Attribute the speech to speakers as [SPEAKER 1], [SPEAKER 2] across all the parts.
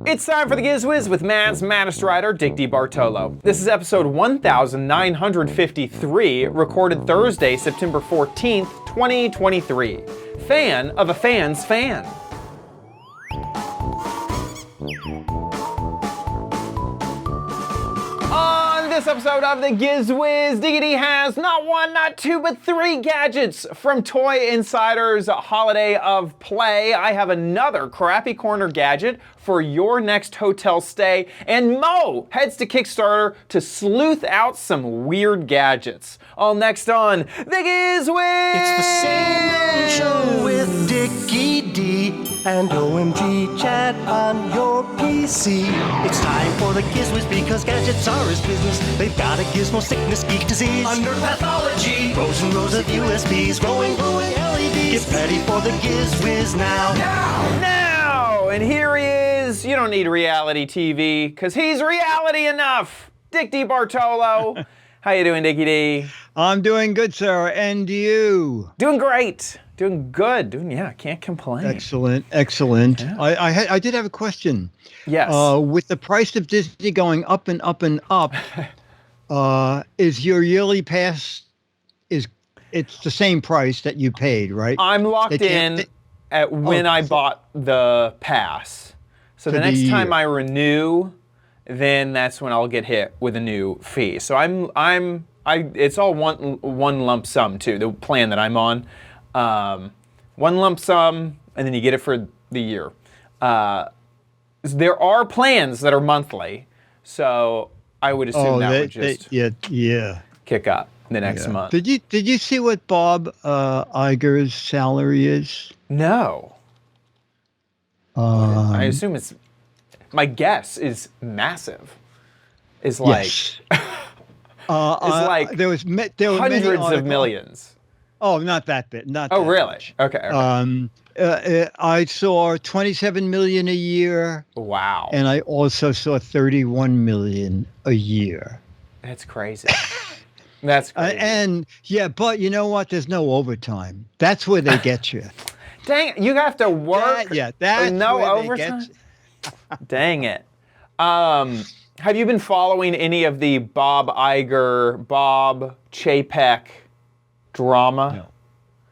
[SPEAKER 1] It's time for the Giz Wiz with Matt's maddest writer, Dick DeBartolo. This is episode 1953, recorded Thursday, September 14th, 2023. Fan of a fan's fan. On this episode of the Giz Wiz, Diggity has not one, not two, but three gadgets from Toy Insider's Holiday of Play. I have another Crappy Corner gadget for your next hotel stay, and Mo heads to Kickstarter to sleuth out some weird gadgets. All next on the Giz Wiz!
[SPEAKER 2] It's the same show with Dickie D and OMG chat on your PC. It's time for the Giz Wiz because gadgets are his business. They've got a gizmo sickness, geek disease, under pathology, rows and rows of USBs, glowing LEDs. Get ready for the Giz Wiz now.
[SPEAKER 1] Now! And here he is. You don't need reality TV, because he's reality enough. Dick DeBartolo. How you doing, Dickie D?
[SPEAKER 3] I'm doing good, sir. And you?
[SPEAKER 1] Doing great. Doing good. Can't complain.
[SPEAKER 3] Excellent, excellent.
[SPEAKER 1] Yeah.
[SPEAKER 3] I did have a question.
[SPEAKER 1] Yes.
[SPEAKER 3] With the price of Disney going up and up and up, is your yearly pass, it's the same price that you paid, right?
[SPEAKER 1] I'm locked in at when I bought the pass. So the next time I renew, then that's when I'll get hit with a new fee. So it's all one lump sum too, the plan that I'm on. One lump sum, and then you get it for the year. There are plans that are monthly, so I would assume would just kick up the next month.
[SPEAKER 3] Did you see what Bob Iger's salary is?
[SPEAKER 1] No. I assume my guess is massive. Is like,
[SPEAKER 3] yes.
[SPEAKER 1] there were hundreds of millions.
[SPEAKER 3] Oh, not that bit.
[SPEAKER 1] Oh, really?
[SPEAKER 3] Much.
[SPEAKER 1] Okay.
[SPEAKER 3] I saw 27 million a year.
[SPEAKER 1] Wow.
[SPEAKER 3] And I also saw 31 million a year.
[SPEAKER 1] That's crazy. That's crazy.
[SPEAKER 3] But you know what? There's no overtime. That's where they get you.
[SPEAKER 1] Dang it, you have to work.
[SPEAKER 3] That's
[SPEAKER 1] no
[SPEAKER 3] where
[SPEAKER 1] overtime.
[SPEAKER 3] They get you.
[SPEAKER 1] Dang it. Have you been following any of the Bob Iger, Bob Chapek drama?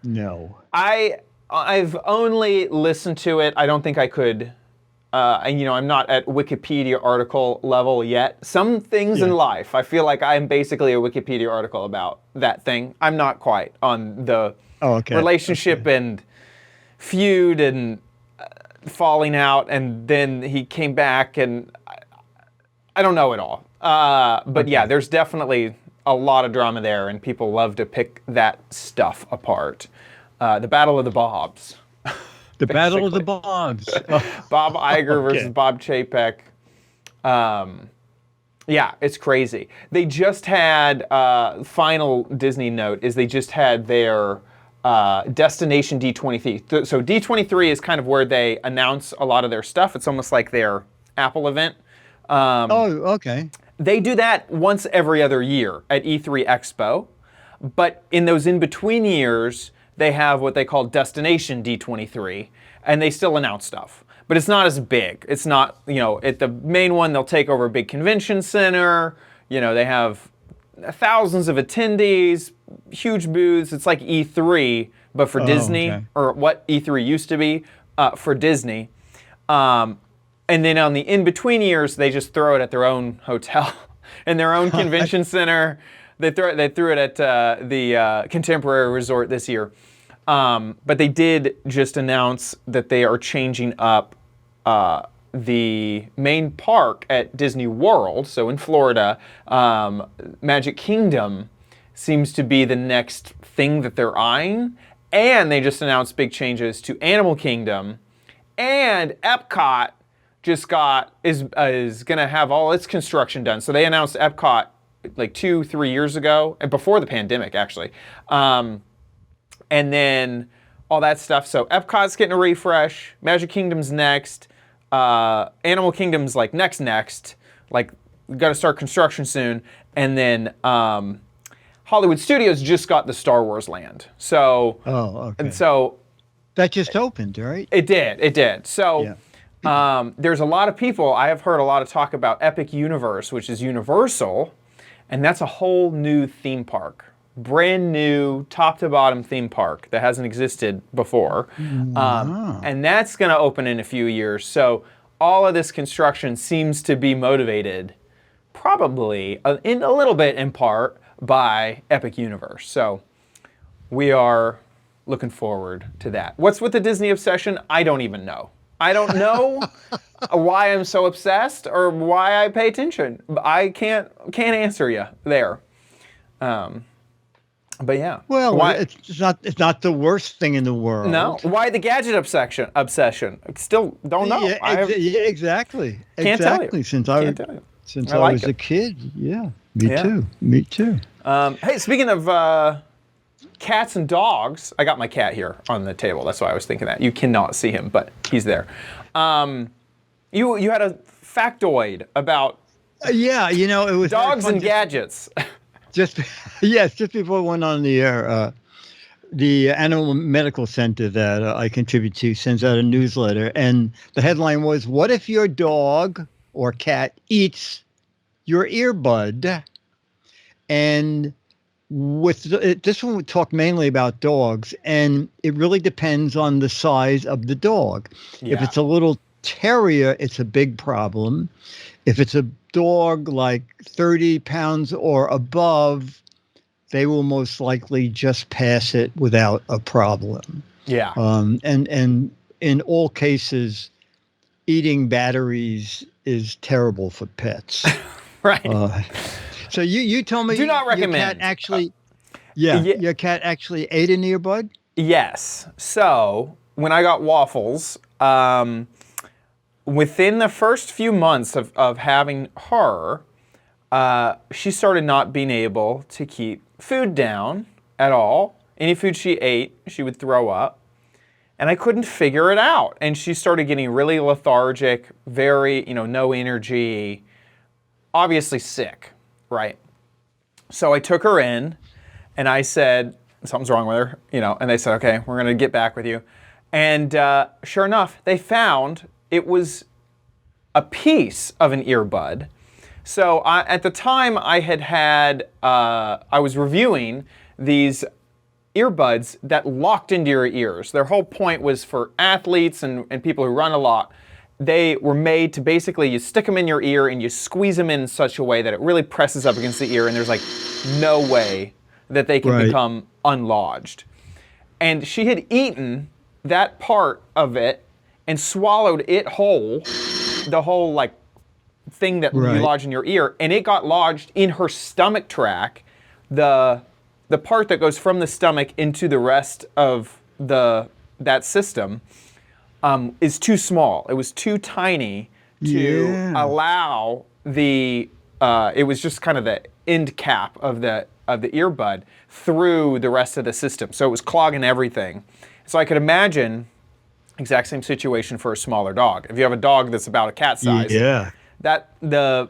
[SPEAKER 3] No.
[SPEAKER 1] I've only listened to it. I don't think I could. I'm not at Wikipedia article level yet. Some things in life, I feel like I'm basically a Wikipedia article about that thing. I'm not quite on the relationship and feud and falling out, and then he came back, and I don't know it all. But yeah, there's definitely a lot of drama there, and people love to pick that stuff apart. The Battle of the Bobs.
[SPEAKER 3] The Battle of the Bobs.
[SPEAKER 1] Bob Iger versus Bob Chapek. It's crazy. They just had, final Disney note is they just had their Destination D23. So D23 is kind of where they announce a lot of their stuff. It's almost like their Apple event.
[SPEAKER 3] Okay.
[SPEAKER 1] They do that once every other year at E3 Expo. But in those in-between years, they have what they call Destination D23, and they still announce stuff. But it's not as big. It's not, at the main one, they'll take over a big convention center. They have thousands of attendees, huge booths. It's like E3, but for Disney, or what E3 used to be for Disney. And then on the in-between years, they just throw it at their own hotel in their own convention center. They threw it at the Contemporary Resort this year. But they did just announce that they are changing up the main park at Disney World, so in Florida. Magic Kingdom seems to be the next thing that they're eyeing. And they just announced big changes to Animal Kingdom. And Epcot is going to have all its construction done. So they announced Epcot like 2-3 years ago, and before the pandemic, actually. And then all that stuff. So Epcot's getting a refresh. Magic Kingdom's next. Animal Kingdom's like next. Like, we've got to start construction soon. And then Hollywood Studios just got the Star Wars land. So,
[SPEAKER 3] okay.
[SPEAKER 1] And so
[SPEAKER 3] that just opened, right?
[SPEAKER 1] It did. So There's a lot of people, I have heard a lot of talk about Epic Universe, which is Universal, and that's a whole new theme park. Brand new, top to bottom theme park that hasn't existed before. And that's going to open in a few years. So all of this construction seems to be motivated, probably in a little bit in part, by Epic Universe. So we are looking forward to that. What's with the Disney obsession? I don't even know. I don't know why I'm so obsessed or why I pay attention. I can't answer you there. But yeah.
[SPEAKER 3] Well,
[SPEAKER 1] why,
[SPEAKER 3] it's not the worst thing in the world.
[SPEAKER 1] no. Why the gadget obsession? I still don't know.
[SPEAKER 3] Yeah, exactly.
[SPEAKER 1] Can't tell you.
[SPEAKER 3] Since
[SPEAKER 1] Can't tell you.
[SPEAKER 3] Since
[SPEAKER 1] I
[SPEAKER 3] I
[SPEAKER 1] like
[SPEAKER 3] was
[SPEAKER 1] it.
[SPEAKER 3] a kid, yeah. Me
[SPEAKER 1] Yeah.
[SPEAKER 3] too. Me too.
[SPEAKER 1] Hey, speaking of cats and dogs, I got my cat here on the table. That's why I was thinking that. You cannot see him, but he's there. You had a factoid about
[SPEAKER 3] Yeah, it was very
[SPEAKER 1] dogs
[SPEAKER 3] fun
[SPEAKER 1] and gadgets.
[SPEAKER 3] just before we went on the air, the Animal Medical Center that I contribute to sends out a newsletter, and the headline was, "What if your dog or cat eats your earbud?" And this one would talk mainly about dogs, and it really depends on the size of the dog. If
[SPEAKER 1] Yeah.
[SPEAKER 3] it's a little terrier, it's a big problem. If it's a dog like 30 pounds or above, they will most likely just pass it without a problem.
[SPEAKER 1] Yeah.
[SPEAKER 3] And in all cases, eating batteries is terrible for pets.
[SPEAKER 1] Right.
[SPEAKER 3] So you told me
[SPEAKER 1] Do not
[SPEAKER 3] your
[SPEAKER 1] recommend.
[SPEAKER 3] cat actually,
[SPEAKER 1] yeah.
[SPEAKER 3] your cat actually ate an earbud?
[SPEAKER 1] Yes. So when I got Waffles, within the first few months of having her, she started not being able to keep food down at all. Any food she ate, she would throw up. And I couldn't figure it out. And she started getting really lethargic, very, no energy, obviously sick, right? So I took her in and I said, something's wrong with her, and they said, okay, we're going to get back with you. And sure enough, they found it was a piece of an earbud. So at the time I was reviewing these earbuds that locked into your ears. Their whole point was for athletes and people who run a lot. They were made to basically, you stick them in your ear and you squeeze them in such a way that it really presses up against the ear, and there's like no way that they can become unlodged. And she had eaten that part of it and swallowed it whole, the whole like thing that you lodge in your ear, and it got lodged in her stomach tract. The part that goes from the stomach into the rest of that system is too small. It was too tiny to allow it was just kind of the end cap of the earbud through the rest of the system. So it was clogging everything. So I could imagine exact same situation for a smaller dog. If you have a dog that's about a cat size, that the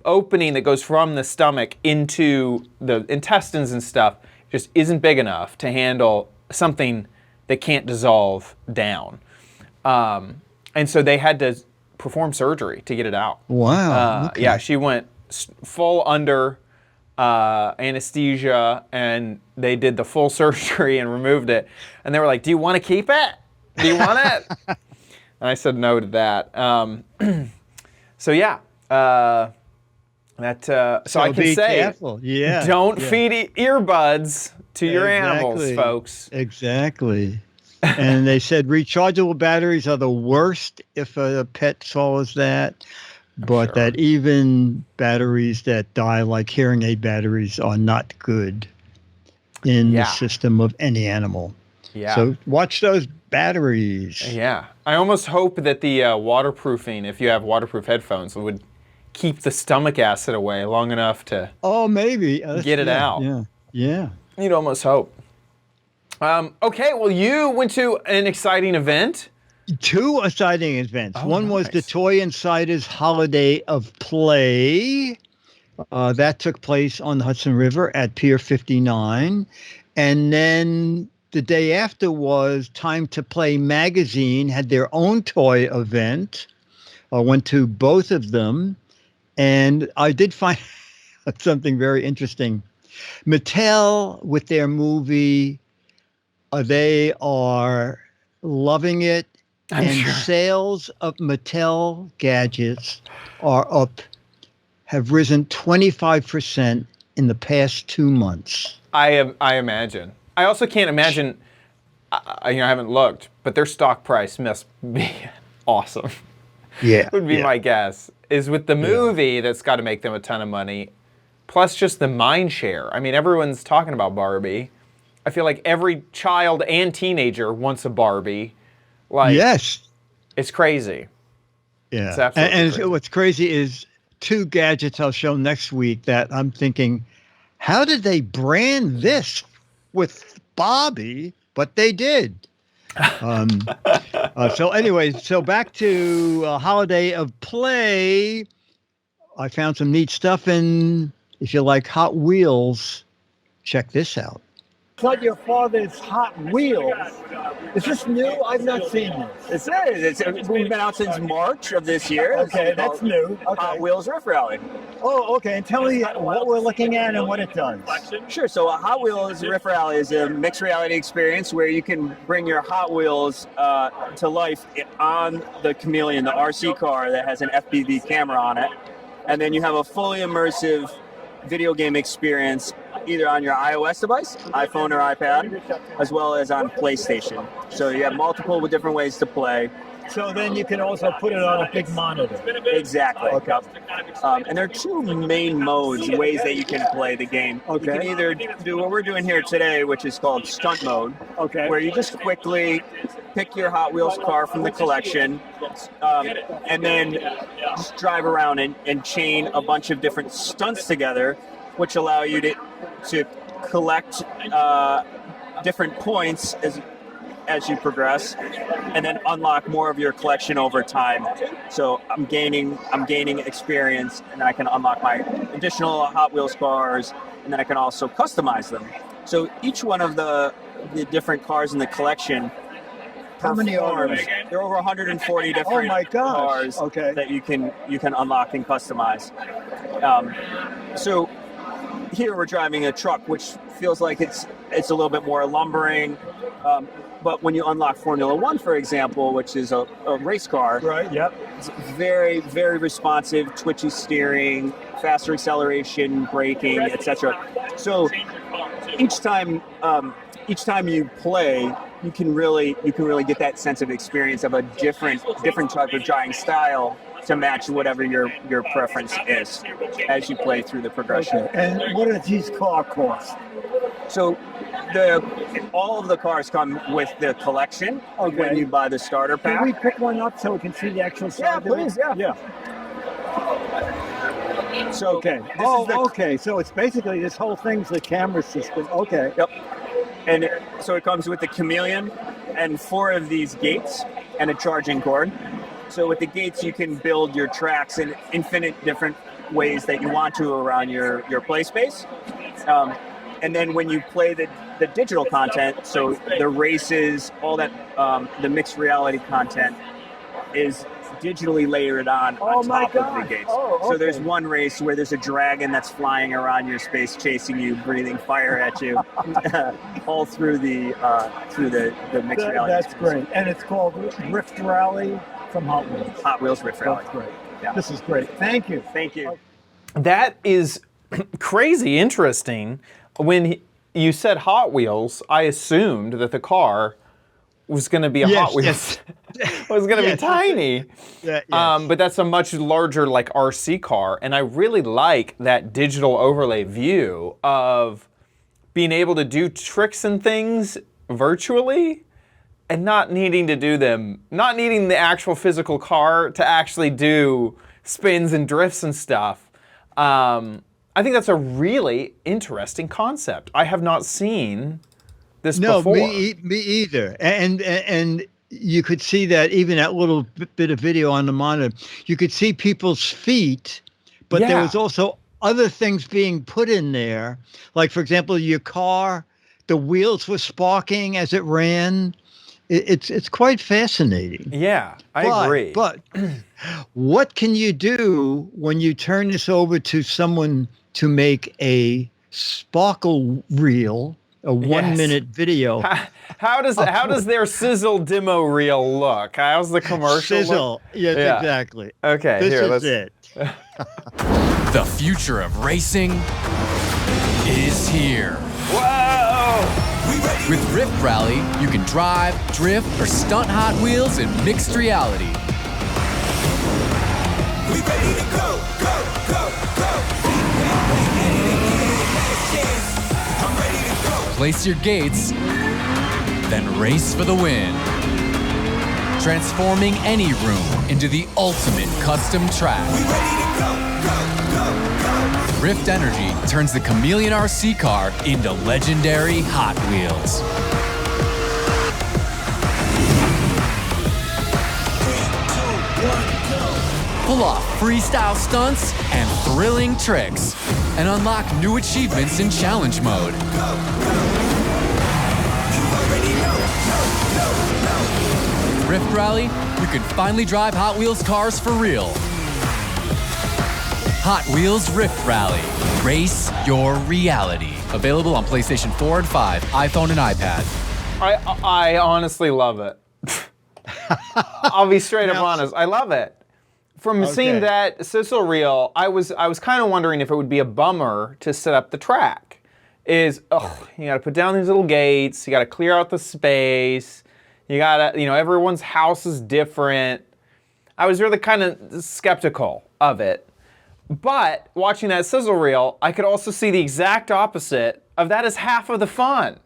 [SPEAKER 1] opening that goes from the stomach into the intestines and stuff just isn't big enough to handle something that can't dissolve down. And so they had to perform surgery to get it out.
[SPEAKER 3] Wow. Okay.
[SPEAKER 1] Yeah, she went full under anesthesia, and they did the full surgery and removed it. And they were like, "Do you want to keep it? Do you want it?" And I said no to that. So yeah, so I can
[SPEAKER 3] be
[SPEAKER 1] say,
[SPEAKER 3] careful. Yeah.
[SPEAKER 1] don't feed earbuds to your animals, folks.
[SPEAKER 3] Exactly. And they said rechargeable batteries are the worst if a pet swallows that, but that even batteries that die, like hearing aid batteries, are not good in the system of any animal.
[SPEAKER 1] Yeah.
[SPEAKER 3] So watch those batteries.
[SPEAKER 1] Yeah. I almost hope that the waterproofing, if you have waterproof headphones, would keep the stomach acid away long enough to
[SPEAKER 3] maybe
[SPEAKER 1] get it out.
[SPEAKER 3] Yeah.
[SPEAKER 1] You'd almost hope. Okay, well, you went to an exciting event.
[SPEAKER 3] Two exciting events. One was the
[SPEAKER 1] nice.
[SPEAKER 3] Toy Insiders Holiday of Play. That took place on the Hudson River at Pier 59. And then the day after was Time to Play magazine had their own toy event. I went to both of them, and I did find something very interesting. Mattel, with their movie, they are loving it,
[SPEAKER 1] I'm
[SPEAKER 3] and
[SPEAKER 1] sure.
[SPEAKER 3] sales of Mattel gadgets have risen 25% in the past 2 months.
[SPEAKER 1] I imagine. I also can't imagine. I haven't looked, but their stock price must be awesome.
[SPEAKER 3] Yeah,
[SPEAKER 1] Would be
[SPEAKER 3] yeah.
[SPEAKER 1] my guess. Is with the movie that's got to make them a ton of money, plus just the mind share. I mean, everyone's talking about Barbie. I feel like every child and teenager wants a Barbie. Like,
[SPEAKER 3] Yes.
[SPEAKER 1] it's crazy.
[SPEAKER 3] Yeah.
[SPEAKER 1] It's absolutely
[SPEAKER 3] and
[SPEAKER 1] crazy.
[SPEAKER 3] what's crazy is 2 gadgets I'll show next week that I'm thinking, how did they brand this with Bobby? But they did. So anyway, so back to Holiday of Play. I found some neat stuff, and if you like Hot Wheels, check this out.
[SPEAKER 4] It's not your father's Hot Wheels. Is this new? I've not seen this.
[SPEAKER 5] It's been out since March of this year.
[SPEAKER 4] Okay, that's new. Okay.
[SPEAKER 5] Hot Wheels Riff Rally.
[SPEAKER 4] Oh, okay. And tell me what we're looking at and what it does.
[SPEAKER 5] Sure. So a Hot Wheels Riff Rally is a mixed reality experience where you can bring your Hot Wheels to life on the Chameleon, the RC car that has an FPV camera on it, and then you have a fully immersive video game experience either on your iOS device, iPhone or iPad, as well as on PlayStation. So you have multiple different ways to play.
[SPEAKER 4] So then you can also put it on a big monitor.
[SPEAKER 5] Exactly.
[SPEAKER 4] Okay.
[SPEAKER 5] And there are 2 main modes, ways that you can play the game.
[SPEAKER 4] Okay.
[SPEAKER 5] You can either do what we're doing here today, which is called stunt mode,
[SPEAKER 4] Okay.
[SPEAKER 5] where you just quickly pick your Hot Wheels car from the collection, and then just drive around and chain a bunch of different stunts together, which allow you to collect different points as you progress, and then unlock more of your collection over time. So I'm gaining experience, and I can unlock my additional Hot Wheels cars, and then I can also customize them. So each one of the different cars in the collection.
[SPEAKER 4] How many are there?
[SPEAKER 5] There are over 140 different
[SPEAKER 4] Oh my gosh.
[SPEAKER 5] cars
[SPEAKER 4] Okay.
[SPEAKER 5] that you can unlock and customize. So here we're driving a truck, which feels like it's a little bit more lumbering. But when you unlock Formula One, for example, which is a race car,
[SPEAKER 4] Right. Yep.
[SPEAKER 5] it's very, very responsive, twitchy steering, faster acceleration, braking, etc. So each time you play, you can really get that sense of experience of a different type of driving style to match whatever your preference is as you play through the progression.
[SPEAKER 4] And what does these car cost?
[SPEAKER 5] So all of the cars come with the collection when you buy the starter pack.
[SPEAKER 4] Can we pick one up so we can see the actual
[SPEAKER 5] Yeah,
[SPEAKER 4] side of it?
[SPEAKER 5] please, yeah.
[SPEAKER 4] Yeah.
[SPEAKER 5] So
[SPEAKER 4] Okay.
[SPEAKER 5] this is the
[SPEAKER 4] Okay. So it's basically this whole thing's the camera system. Okay.
[SPEAKER 5] Yep. And so it comes with the Chameleon and 4 of these gates and a charging cord. So with the gates, you can build your tracks in infinite different ways that you want to around your play space. And then when you play the digital content, so the races, all that, the mixed reality content is digitally layered on
[SPEAKER 4] Oh my
[SPEAKER 5] top of
[SPEAKER 4] gosh.
[SPEAKER 5] the gates.
[SPEAKER 4] Oh,
[SPEAKER 5] So there's
[SPEAKER 4] okay.
[SPEAKER 5] one race where there's a dragon that's flying around your space, chasing you, breathing fire at you, all through the mixed reality.
[SPEAKER 4] That's
[SPEAKER 5] experience.
[SPEAKER 4] great. And it's called Rift Rally from Hot Wheels.
[SPEAKER 5] Hot Wheels Rift Rally.
[SPEAKER 4] That's great.
[SPEAKER 5] Yeah.
[SPEAKER 4] This is great. Thank you.
[SPEAKER 5] Thank you.
[SPEAKER 1] That is crazy interesting. When you said Hot Wheels, I assumed that the car was going to be a
[SPEAKER 3] Yes,
[SPEAKER 1] Hot Wheels.
[SPEAKER 3] yes.
[SPEAKER 1] Was going to
[SPEAKER 3] Yes.
[SPEAKER 1] be tiny.
[SPEAKER 3] Yes.
[SPEAKER 1] But that's a much larger like RC car, and I really like that digital overlay view of being able to do tricks and things virtually and not needing to do them, not needing the actual physical car to actually do spins and drifts and stuff. I think that's a really interesting concept. I have not seen this before.
[SPEAKER 3] me either. And you could see that even that little bit of video on the monitor. You could see people's feet, but there
[SPEAKER 1] Yeah.
[SPEAKER 3] was also other things being put in there. Like, for example, your car, the wheels were sparking as it ran. It's quite fascinating.
[SPEAKER 1] Yeah, I agree.
[SPEAKER 3] But what can you do when you turn this over to someone to make a sparkle reel, a 1 minute video?
[SPEAKER 1] How does their sizzle demo reel look? How's the commercial
[SPEAKER 3] Sizzle.
[SPEAKER 1] look?
[SPEAKER 3] Yes,
[SPEAKER 1] Yeah.
[SPEAKER 3] exactly.
[SPEAKER 1] Okay,
[SPEAKER 3] This
[SPEAKER 1] here,
[SPEAKER 3] is
[SPEAKER 1] let's.
[SPEAKER 3] it.
[SPEAKER 6] The future of racing is here.
[SPEAKER 1] Whoa!
[SPEAKER 6] With Rift Rally, you can drive, drift, or stunt Hot Wheels in mixed reality. Place your gates, then race for the win. Transforming any room into the ultimate custom track. Rift Energy turns the Chameleon RC car into legendary Hot Wheels. Pull off freestyle stunts and thrilling tricks, and unlock new achievements in challenge mode. With Rift Rally, you can finally drive Hot Wheels cars for real. Hot Wheels Rift Rally. Race your reality. Available on PlayStation 4 and 5, iPhone and iPad.
[SPEAKER 1] I honestly love it. I'll be straight up honest. I love it. From seeing that sizzle reel, I was kind of wondering if it would be a bummer to set up the track. You got to put down these little gates. You got to clear out the space. You got to, everyone's house is different. I was really kind of skeptical of it. But watching that sizzle reel, I could also see the exact opposite of that is half of the fun.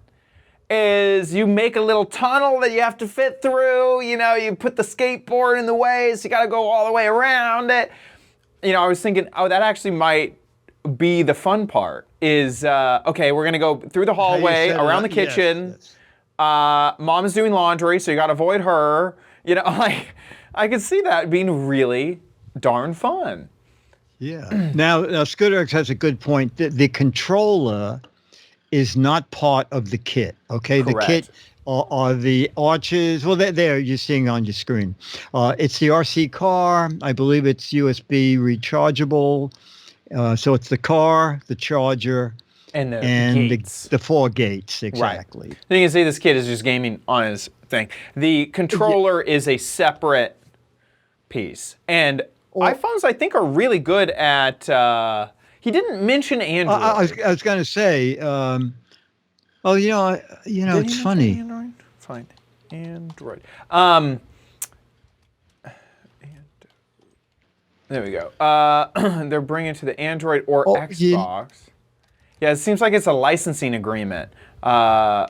[SPEAKER 1] Is you make a little tunnel that you have to fit through, you put the skateboard in the way, so you gotta go all the way around it. I was thinking, that actually might be the fun part, is, okay, we're gonna go through the hallway, around the kitchen.
[SPEAKER 3] Yes.
[SPEAKER 1] Mom's doing laundry, so you gotta avoid her. I could see that being really darn fun.
[SPEAKER 3] Yeah. Now, Scooterx has a good point. The controller is not part of the kit. Okay,
[SPEAKER 1] Correct.
[SPEAKER 3] The kit are the arches. Well, there you're seeing on your screen. It's the RC car. I believe it's USB rechargeable. So it's the car, the charger,
[SPEAKER 1] And the gates.
[SPEAKER 3] The 4 gates exactly.
[SPEAKER 1] Right. You can see this kid is just gaming on his thing. The controller is a separate piece, and iPhones I think are really good at. He didn't mention Android.
[SPEAKER 3] I was going to say. It's funny.
[SPEAKER 1] Android? Fine. Android. There we go. They're bringing it to the Android or Xbox. Yeah, it seems like it's a licensing agreement. I'm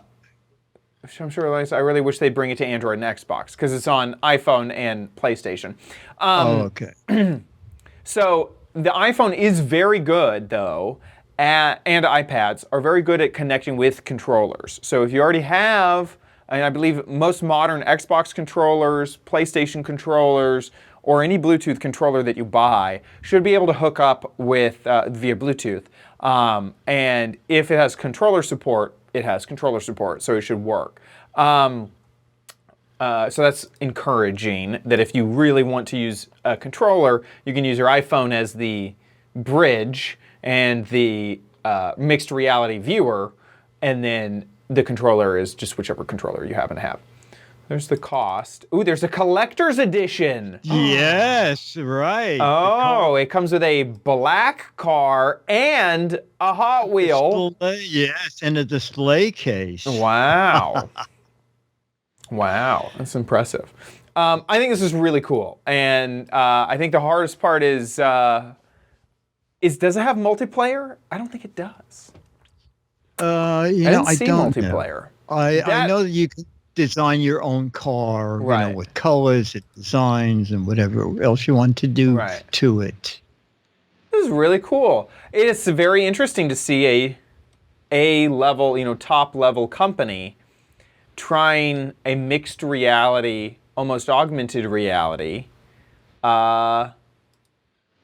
[SPEAKER 1] sure. I really wish they'd bring it to Android and Xbox because it's on iPhone and PlayStation.
[SPEAKER 3] Okay.
[SPEAKER 1] So the iPhone is very good, though, and iPads are very good at connecting with controllers. So if you already have, and I believe most modern Xbox controllers, PlayStation controllers, or any Bluetooth controller that you buy should be able to hook up with via Bluetooth. And if it has controller support, it has controller support, so it should work. So that's encouraging that if you really want to use a controller, you can use your iPhone as the bridge and the mixed reality viewer, and then the controller is just whichever controller you happen to have. There's the cost. Ooh, there's a collector's edition.
[SPEAKER 3] Yes, right.
[SPEAKER 1] Oh, it comes with a black car and a Hot Wheel.
[SPEAKER 3] Yes, and a display case.
[SPEAKER 1] Wow. Wow, that's impressive. I think this is really cool, and I think the hardest part is does it have multiplayer? I don't think it does.
[SPEAKER 3] I
[SPEAKER 1] didn't see
[SPEAKER 3] don't
[SPEAKER 1] multiplayer.
[SPEAKER 3] know. I know that you can design your own car,
[SPEAKER 1] Right.
[SPEAKER 3] with colors and designs and whatever else you want to do
[SPEAKER 1] Right.
[SPEAKER 3] to it.
[SPEAKER 1] This is really cool. It is very interesting to see a level, top level company trying a mixed reality, almost augmented reality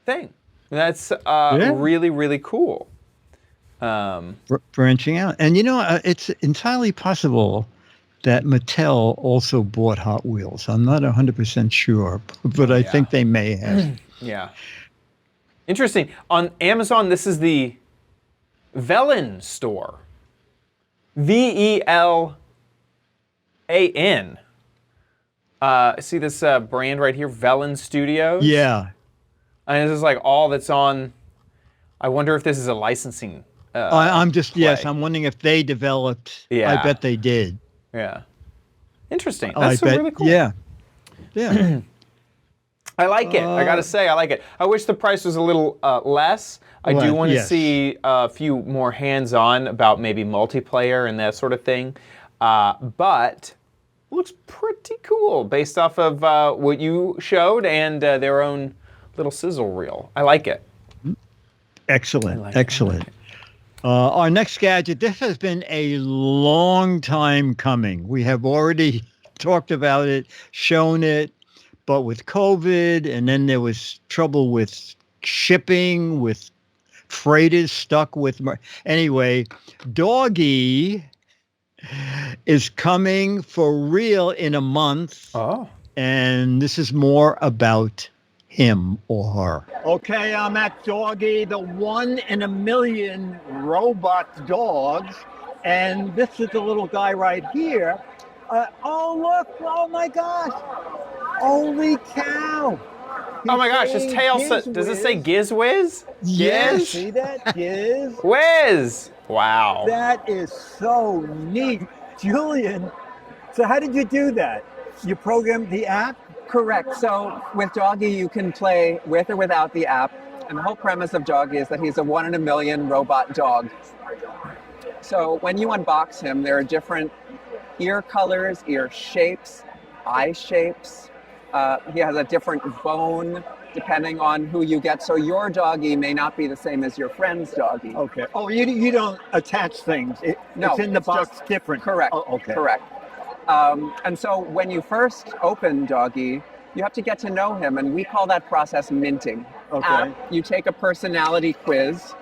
[SPEAKER 1] thing. That's really, really cool.
[SPEAKER 3] Branching out. And it's entirely possible that Mattel also bought Hot Wheels. I'm not 100% sure, but I think they may have.
[SPEAKER 1] Yeah. Interesting. On Amazon, this is the Velan store. Velan. See this brand right here, Velan Studios?
[SPEAKER 3] Yeah.
[SPEAKER 1] And this is like all that's on. I wonder if this is a licensing.
[SPEAKER 3] I'm just, yes,
[SPEAKER 1] play.
[SPEAKER 3] I'm wondering if they developed.
[SPEAKER 1] Yeah.
[SPEAKER 3] I bet they did.
[SPEAKER 1] Yeah. Interesting.
[SPEAKER 3] I
[SPEAKER 1] That's
[SPEAKER 3] bet,
[SPEAKER 1] really cool.
[SPEAKER 3] Yeah. Yeah.
[SPEAKER 1] I like it. I gotta say, I like it. I wish the price was a little less. I do want to
[SPEAKER 3] yes.
[SPEAKER 1] see a few more hands-on about maybe multiplayer and that sort of thing. But looks pretty cool based off of what you showed and their own little sizzle reel. I like it.
[SPEAKER 3] Excellent. Excellent. Our next gadget, this has been a long time coming. We have already talked about it, shown it, but with COVID, and then there was trouble with shipping, with freighters stuck with... Anyway, Dogg-e is coming for real in a month.
[SPEAKER 1] Oh.
[SPEAKER 3] And this is more about him or her.
[SPEAKER 4] Okay, I'm at Dogg-e, the 1 in a million robot dogs. And this is the little guy right here. Oh, look. Oh, my gosh. Holy cow.
[SPEAKER 1] Oh my gosh, his tail does it say Giz Wiz?
[SPEAKER 3] Yes.
[SPEAKER 4] See that? Giz?
[SPEAKER 1] Wiz! Wow.
[SPEAKER 4] That is so neat. Julian, so how did you do that? You programmed the app?
[SPEAKER 7] Correct. So with Dogg-e, you can play with or without the app. And the whole premise of Dogg-e is that he's a 1 in a million robot dog. So when you unbox him, there are different ear colors, ear shapes, eye shapes. He has a different bone depending on who you get. So your Dogg-e may not be the same as your friend's Dogg-e.
[SPEAKER 4] Okay. Oh, you don't attach things.
[SPEAKER 7] No,
[SPEAKER 4] it's in the
[SPEAKER 7] it's
[SPEAKER 4] box
[SPEAKER 7] just-
[SPEAKER 4] different.
[SPEAKER 7] Correct.
[SPEAKER 4] Oh, okay.
[SPEAKER 7] Correct. And so when you first open Dogg-e, you have to get to know him, and we call that process minting.
[SPEAKER 4] Okay.
[SPEAKER 7] You take a personality quiz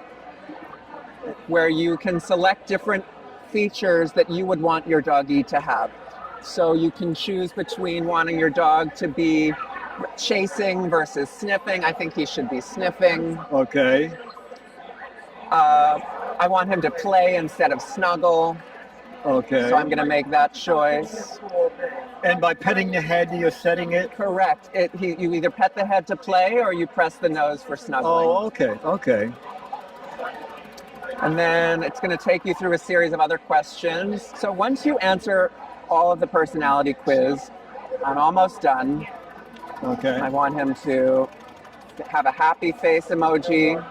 [SPEAKER 7] where you can select different features that you would want your Dogg-e to have. So you can choose between wanting your dog to be chasing versus sniffing. I think he should be sniffing.
[SPEAKER 4] Okay.
[SPEAKER 7] I want him to play instead of snuggle.
[SPEAKER 4] Okay.
[SPEAKER 7] So I'm going to make that choice.
[SPEAKER 4] And by petting the head, you're setting it?
[SPEAKER 7] Correct. You either pet the head to play or you press the nose for snuggling.
[SPEAKER 4] Oh, okay. Okay.
[SPEAKER 7] And then it's going to take you through a series of other questions. So once you answer all of the personality quiz, I'm almost done.
[SPEAKER 4] Okay.
[SPEAKER 7] I want him to have a happy face emoji.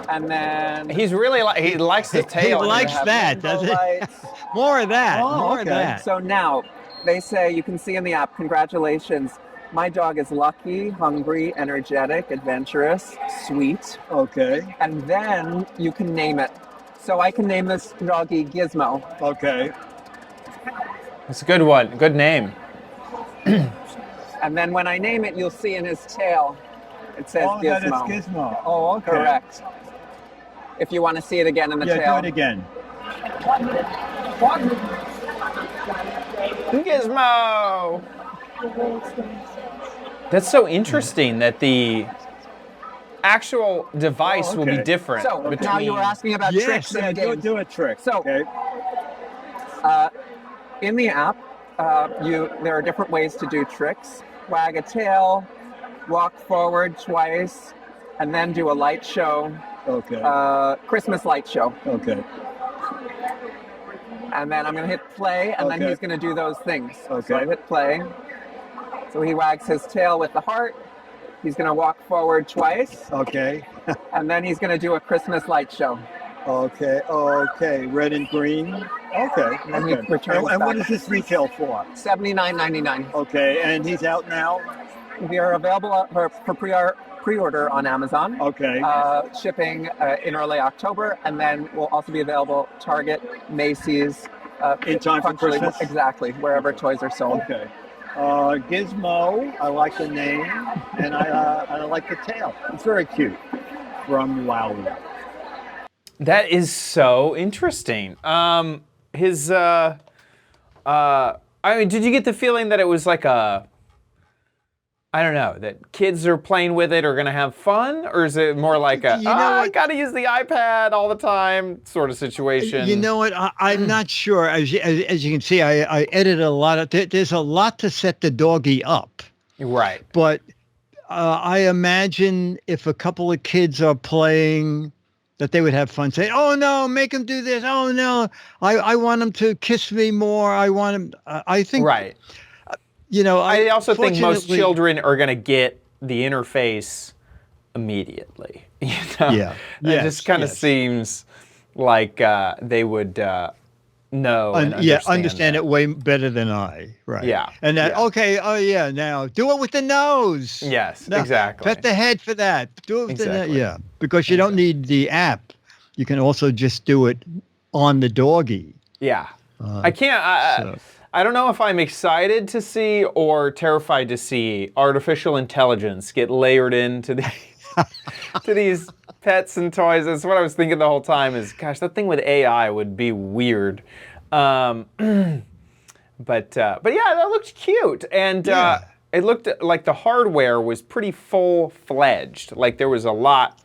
[SPEAKER 7] And then
[SPEAKER 1] He's really he likes his tail.
[SPEAKER 3] He likes
[SPEAKER 7] have
[SPEAKER 3] that,
[SPEAKER 7] rainbow
[SPEAKER 3] doesn't he?
[SPEAKER 7] lights.
[SPEAKER 3] More of that.
[SPEAKER 4] Oh,
[SPEAKER 3] More of
[SPEAKER 4] okay.
[SPEAKER 3] that.
[SPEAKER 7] So now they say, you can see in the app, congratulations. My dog is lucky, hungry, energetic, adventurous, sweet.
[SPEAKER 4] Okay.
[SPEAKER 7] And then you can name it. So I can name this Dogg-e Gizmo.
[SPEAKER 4] Okay.
[SPEAKER 1] It's a good one. Good name.
[SPEAKER 7] And then when I name it, you'll see in his tail, it says
[SPEAKER 4] Oh, that is
[SPEAKER 7] Gizmo.
[SPEAKER 4] Gizmo. Oh, okay.
[SPEAKER 7] Correct. If you want to see it again in the tail.
[SPEAKER 4] Yeah, do it again.
[SPEAKER 1] Gizmo! That's so interesting that the actual device will be
[SPEAKER 4] okay.
[SPEAKER 1] different.
[SPEAKER 7] So
[SPEAKER 1] between...
[SPEAKER 7] now you were asking about
[SPEAKER 3] Yes,
[SPEAKER 7] tricks
[SPEAKER 4] Yeah,
[SPEAKER 7] and
[SPEAKER 4] do,
[SPEAKER 7] games.
[SPEAKER 4] do a trick.
[SPEAKER 7] So-
[SPEAKER 4] Okay.
[SPEAKER 7] In the app, there are different ways to do tricks. Wag a tail, walk forward twice, and then do a light show,
[SPEAKER 4] Okay.
[SPEAKER 7] Christmas light show.
[SPEAKER 4] Okay.
[SPEAKER 7] And then I'm going to hit play, and then
[SPEAKER 4] Okay.
[SPEAKER 7] he's going to do those things.
[SPEAKER 4] Okay.
[SPEAKER 7] So I hit play. So he wags his tail with the heart. He's going to walk forward twice,
[SPEAKER 4] Okay.
[SPEAKER 7] and then he's going to do a Christmas light show.
[SPEAKER 4] Okay. Okay. Red and green. Okay.
[SPEAKER 7] And he
[SPEAKER 4] Okay.
[SPEAKER 7] returns
[SPEAKER 4] And what
[SPEAKER 7] back.
[SPEAKER 4] is this retail for?
[SPEAKER 7] $79.99.
[SPEAKER 4] Okay. And he's out now?
[SPEAKER 7] We are available for pre-order on Amazon.
[SPEAKER 4] Okay.
[SPEAKER 7] Shipping in early October, and then we'll also be available Target, Macy's.
[SPEAKER 4] In time for
[SPEAKER 7] punctually-
[SPEAKER 4] Christmas?
[SPEAKER 7] Exactly, wherever toys are sold.
[SPEAKER 4] Okay. Gizmo, I like the name, and I like the tail. It's very cute. From Wowie.
[SPEAKER 1] That is so interesting. His, I mean, did you get the feeling that it was like a, I don't know, that kids are playing with it are going to have fun? Or is it more like a, I got to use the iPad all the time sort of situation?
[SPEAKER 3] You know what? I'm not sure. As you can see, I edited a lot of, there's a lot to set the Dogg-e up.
[SPEAKER 1] Right.
[SPEAKER 3] But I imagine if a couple of kids are playing, that they would have fun saying, oh no, make him do this. Oh no, I want him to kiss me more. I want him, I think.
[SPEAKER 1] Right.
[SPEAKER 3] You know,
[SPEAKER 1] I also think most children are going to get the interface immediately. You know?
[SPEAKER 3] Yeah.
[SPEAKER 1] It just kind of seems like they would know and
[SPEAKER 3] understand it way better than I. Right.
[SPEAKER 1] Yeah.
[SPEAKER 3] And that, okay, oh yeah, now do it with the nose.
[SPEAKER 1] Yes,
[SPEAKER 3] now,
[SPEAKER 1] exactly.
[SPEAKER 3] Pet the head for that. Do it with the
[SPEAKER 1] Exactly.
[SPEAKER 3] yeah. Because you don't need the app. You can also just do it on the Dogg-e.
[SPEAKER 1] Yeah. I can't. I don't know if I'm excited to see or terrified to see artificial intelligence get layered into the, to these pets and toys. That's what I was thinking the whole time is, gosh, that thing with AI would be weird. But yeah, that looked cute. And it looked like the hardware was pretty full-fledged. Like there was a lot.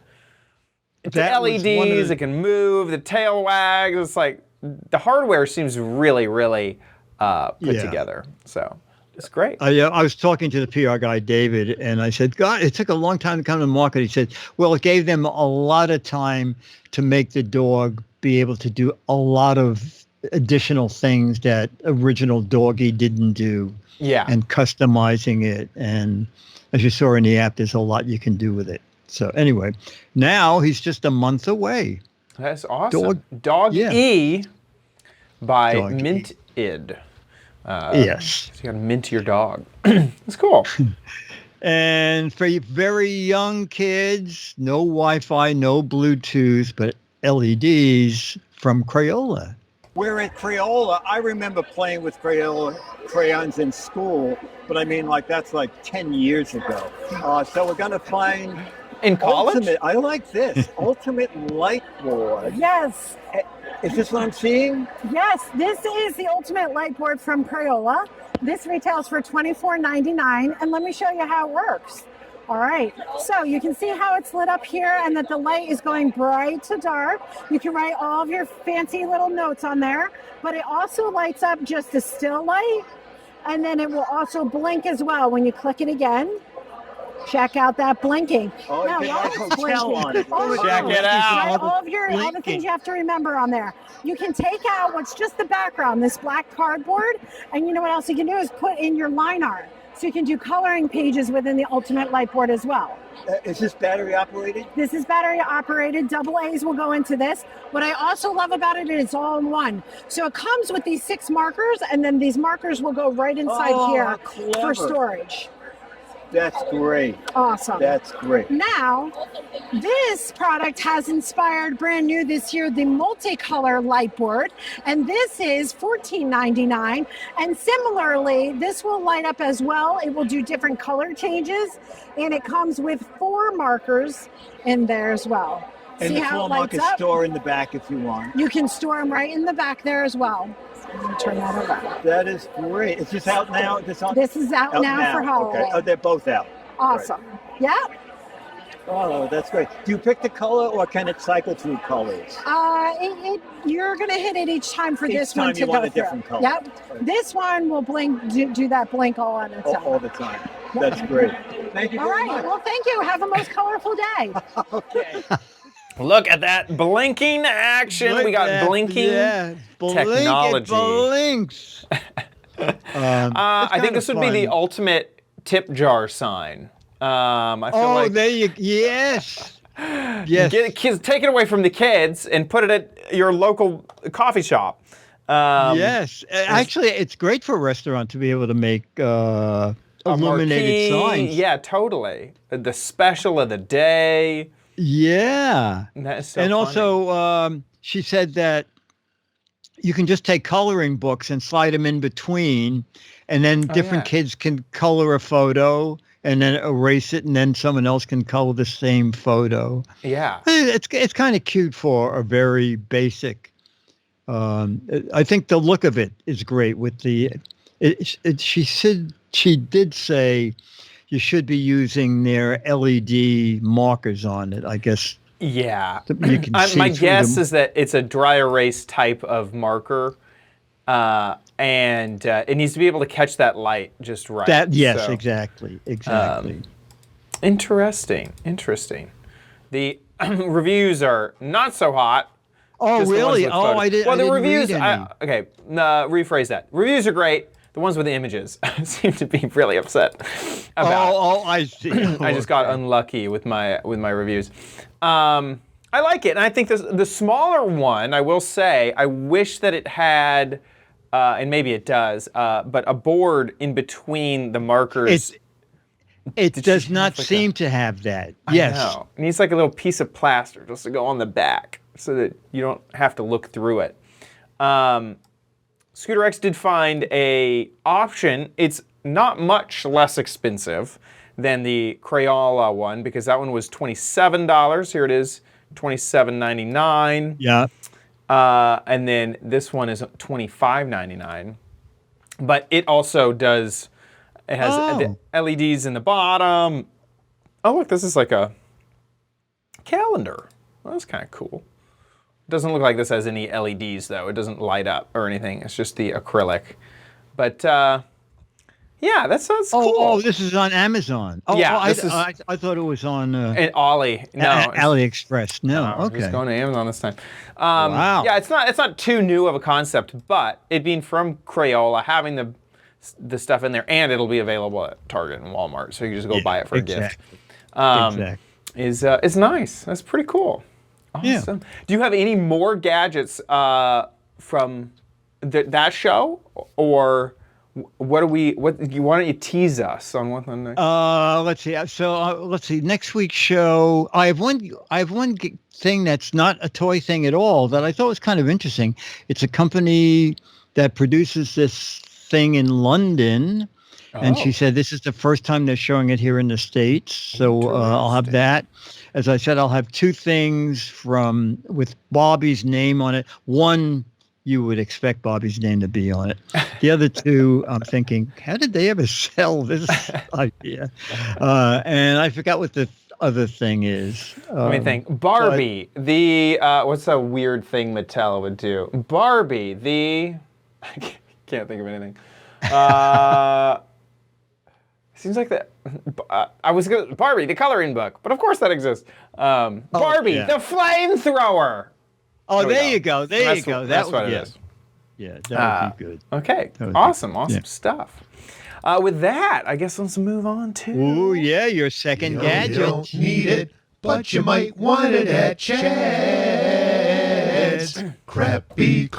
[SPEAKER 1] It's LEDs, it can move, the tail wags. It's like the hardware seems really, really put together. So it's great.
[SPEAKER 3] I was talking to the PR guy, David, and I said, God, it took a long time to come to market. He said, well, it gave them a lot of time to make the dog be able to do a lot of additional things that original Dogg-e didn't do.
[SPEAKER 1] Yeah.
[SPEAKER 3] And customizing it. And as you saw in the app, there's a lot you can do with it. So anyway, now he's just a month away.
[SPEAKER 1] That's awesome. Dogg-e by
[SPEAKER 3] Dogg-e.
[SPEAKER 1] Mint-id.
[SPEAKER 3] Yes.
[SPEAKER 1] So you gotta mint your dog. It's cool.
[SPEAKER 3] And for you very young kids, no Wi-Fi, no Bluetooth, but LEDs from Crayola.
[SPEAKER 4] We're at Crayola. I remember playing with Crayola crayons in school, but I mean, like, that's like 10 years ago. So we're going to find...
[SPEAKER 1] In college?
[SPEAKER 4] I like this. Ultimate light board.
[SPEAKER 8] Yes.
[SPEAKER 4] Is this what I'm seeing?
[SPEAKER 8] Yes, this is the Ultimate Light Board from Crayola. This retails for $24.99, and let me show you how it works. All right, so you can see how it's lit up here and that the light is going bright to dark. You can write all of your fancy little notes on there, but it also lights up just a still light, and then it will also blink as well when you click it again. Check out that blinking.
[SPEAKER 4] Oh,
[SPEAKER 8] now,
[SPEAKER 4] it
[SPEAKER 8] while
[SPEAKER 4] has
[SPEAKER 8] it's
[SPEAKER 4] hotel on it.
[SPEAKER 1] Check it out.
[SPEAKER 8] All the things you have to remember on there. You can take out what's just the background, this black cardboard, and you know what else you can do is put in your line art. So you can do coloring pages within the Ultimate Light Board as well.
[SPEAKER 4] Is this battery operated?
[SPEAKER 8] This is battery operated. Double A's will go into this. What I also love about it is it's all in one. So it comes with these 6 markers, and then these markers will go right inside here for storage.
[SPEAKER 4] That's great.
[SPEAKER 8] Awesome.
[SPEAKER 4] That's great.
[SPEAKER 8] Now, this product has inspired brand new this year the multicolor light board, and this is $14.99. And similarly, this will light up as well. It will do different color changes, and it comes with 4 markers in there as well.
[SPEAKER 4] And
[SPEAKER 8] See
[SPEAKER 4] the
[SPEAKER 8] how
[SPEAKER 4] floor
[SPEAKER 8] it
[SPEAKER 4] mark
[SPEAKER 8] lights
[SPEAKER 4] is
[SPEAKER 8] up?
[SPEAKER 4] store in the back if you want.
[SPEAKER 8] You can store them right in the back there as well. Let me turn that over.
[SPEAKER 4] That is great. Is this out now?
[SPEAKER 8] This is out now for Halloween.
[SPEAKER 4] Okay. Oh, they're both out.
[SPEAKER 8] Awesome.
[SPEAKER 4] Right.
[SPEAKER 8] Yeah.
[SPEAKER 4] Oh, that's great. Do you pick the color or can it cycle through colors?
[SPEAKER 8] You're going to hit it each time for
[SPEAKER 4] Each
[SPEAKER 8] this
[SPEAKER 4] time
[SPEAKER 8] one to
[SPEAKER 4] you
[SPEAKER 8] go
[SPEAKER 4] want a
[SPEAKER 8] through.
[SPEAKER 4] different color.
[SPEAKER 8] Yep.
[SPEAKER 4] Right.
[SPEAKER 8] This one will blink, do that blink all on its own.
[SPEAKER 4] All the time. That's great. Thank you
[SPEAKER 8] All
[SPEAKER 4] very
[SPEAKER 8] right.
[SPEAKER 4] much.
[SPEAKER 8] Well, thank you. Have a most colorful day.
[SPEAKER 4] Okay.
[SPEAKER 1] Look at that blinking action. We got blinking technology.
[SPEAKER 3] It blinks.
[SPEAKER 1] I think this would be the ultimate tip jar sign. I feel like
[SPEAKER 3] there you yes. Yes.
[SPEAKER 1] get kids, take it away from the kids and put it at your local coffee shop.
[SPEAKER 3] Yes. Actually, it's great for a restaurant to be able to make illuminated signs.
[SPEAKER 1] Yeah, totally. The special of the day.
[SPEAKER 3] Yeah.
[SPEAKER 1] That is so
[SPEAKER 3] and
[SPEAKER 1] funny.
[SPEAKER 3] also, she said that you can just take coloring books and slide them in between, and then different kids can color a photo and then erase it, and then someone else can color the same photo.
[SPEAKER 1] Yeah.
[SPEAKER 3] It's kind of cute for a very basic. I think the look of it is great with the. She did say you should be using their LED markers on it. I guess.
[SPEAKER 1] Yeah.
[SPEAKER 3] You can see
[SPEAKER 1] My
[SPEAKER 3] through
[SPEAKER 1] guess
[SPEAKER 3] them.
[SPEAKER 1] is that it's a dry erase type of marker, and it needs to be able to catch that light just right.
[SPEAKER 3] Yes,
[SPEAKER 1] So,
[SPEAKER 3] exactly.
[SPEAKER 1] Interesting. The reviews are not so hot.
[SPEAKER 3] Oh,
[SPEAKER 1] Just the ones
[SPEAKER 3] really?
[SPEAKER 1] with
[SPEAKER 3] Oh,
[SPEAKER 1] photos.
[SPEAKER 3] I didn't.
[SPEAKER 1] Well,
[SPEAKER 3] I
[SPEAKER 1] the
[SPEAKER 3] didn't
[SPEAKER 1] reviews.
[SPEAKER 3] read any.
[SPEAKER 1] Okay, rephrase that. Reviews are great. The ones with the images seem to be really upset about.
[SPEAKER 3] Oh, I see.
[SPEAKER 1] I just got unlucky with my reviews. I like it, and I think the smaller one. I will say, I wish that it had, and maybe it does, but a board in between the markers.
[SPEAKER 3] It
[SPEAKER 1] Did
[SPEAKER 3] does
[SPEAKER 1] she
[SPEAKER 3] not
[SPEAKER 1] have, like,
[SPEAKER 3] seem to have that.
[SPEAKER 1] I
[SPEAKER 3] Yes.
[SPEAKER 1] know. It needs like a little piece of plaster just to go on the back so that you don't have to look through it. Scooter X did find a option. It's not much less expensive than the Crayola one because that one was $27. Here it is, $27.99.
[SPEAKER 3] Yeah.
[SPEAKER 1] And then this one is $25.99. But it also does. It has the LEDs in the bottom. Oh, look, this is like a calendar. Well, that's kind of cool. It doesn't look like this has any LEDs, though. It doesn't light up or anything. It's just the acrylic. But, yeah, that's cool.
[SPEAKER 3] Oh, this is on Amazon. Oh,
[SPEAKER 1] Yeah,
[SPEAKER 3] I
[SPEAKER 1] this is-
[SPEAKER 3] thought it was on
[SPEAKER 1] And Ollie. No.
[SPEAKER 3] AliExpress. No,
[SPEAKER 1] I'm
[SPEAKER 3] okay.
[SPEAKER 1] just going to Amazon this time.
[SPEAKER 3] Wow.
[SPEAKER 1] Yeah, it's not too new of a concept, but it being from Crayola, having the stuff in there, and it'll be available at Target and Walmart, so you can just go buy it for a gift.
[SPEAKER 3] Exactly.
[SPEAKER 1] Is nice. That's pretty cool. Awesome. Do you have any more gadgets from that show, or why don't you tease us on one thing?
[SPEAKER 3] Let's see. So let's see. Next week's show, I have one thing that's not a toy thing at all that I thought was kind of interesting. It's a company that produces this thing in London, and she said this is the first time they're showing it here in the States. So I'll have that. As I said, I'll have two things with Bobby's name on it. One, you would expect Bobby's name to be on it. The other two, I'm thinking, how did they ever sell this idea? And I forgot what the other thing is.
[SPEAKER 1] Let me think. Barbie, what's a weird thing Mattel would do? Barbie, I can't think of anything. Seems like that. Barbie, the coloring book, but of course that exists. Barbie, the flamethrower.
[SPEAKER 3] Oh, there you go. There you go.
[SPEAKER 1] That's what it is.
[SPEAKER 3] Yeah, that would be good.
[SPEAKER 1] Okay,
[SPEAKER 3] That would be
[SPEAKER 1] awesome
[SPEAKER 3] good.
[SPEAKER 1] stuff. With that, I guess let's move on to.
[SPEAKER 3] Ooh, yeah, your second
[SPEAKER 9] You
[SPEAKER 3] gadget.
[SPEAKER 9] don't need it, but you might want it at Chad's Crappy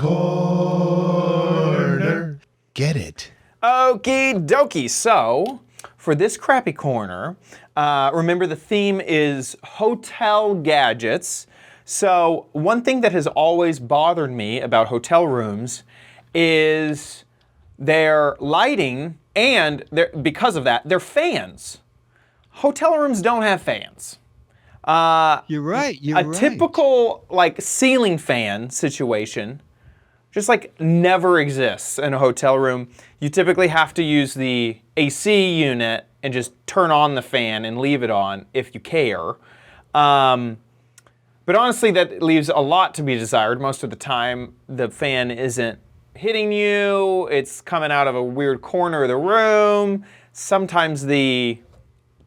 [SPEAKER 9] Corner. Get it?
[SPEAKER 1] Okie dokie. So, for this crappy corner, remember the theme is hotel gadgets. So, one thing that has always bothered me about hotel rooms is their lighting and because of that, their fans. Hotel rooms don't have fans.
[SPEAKER 3] You're right.
[SPEAKER 1] A typical like ceiling fan situation just like never exists in a hotel room. You typically have to use the AC unit and just turn on the fan and leave it on if you care. But honestly, that leaves a lot to be desired. Most of the time, the fan isn't hitting you. It's coming out of a weird corner of the room. Sometimes the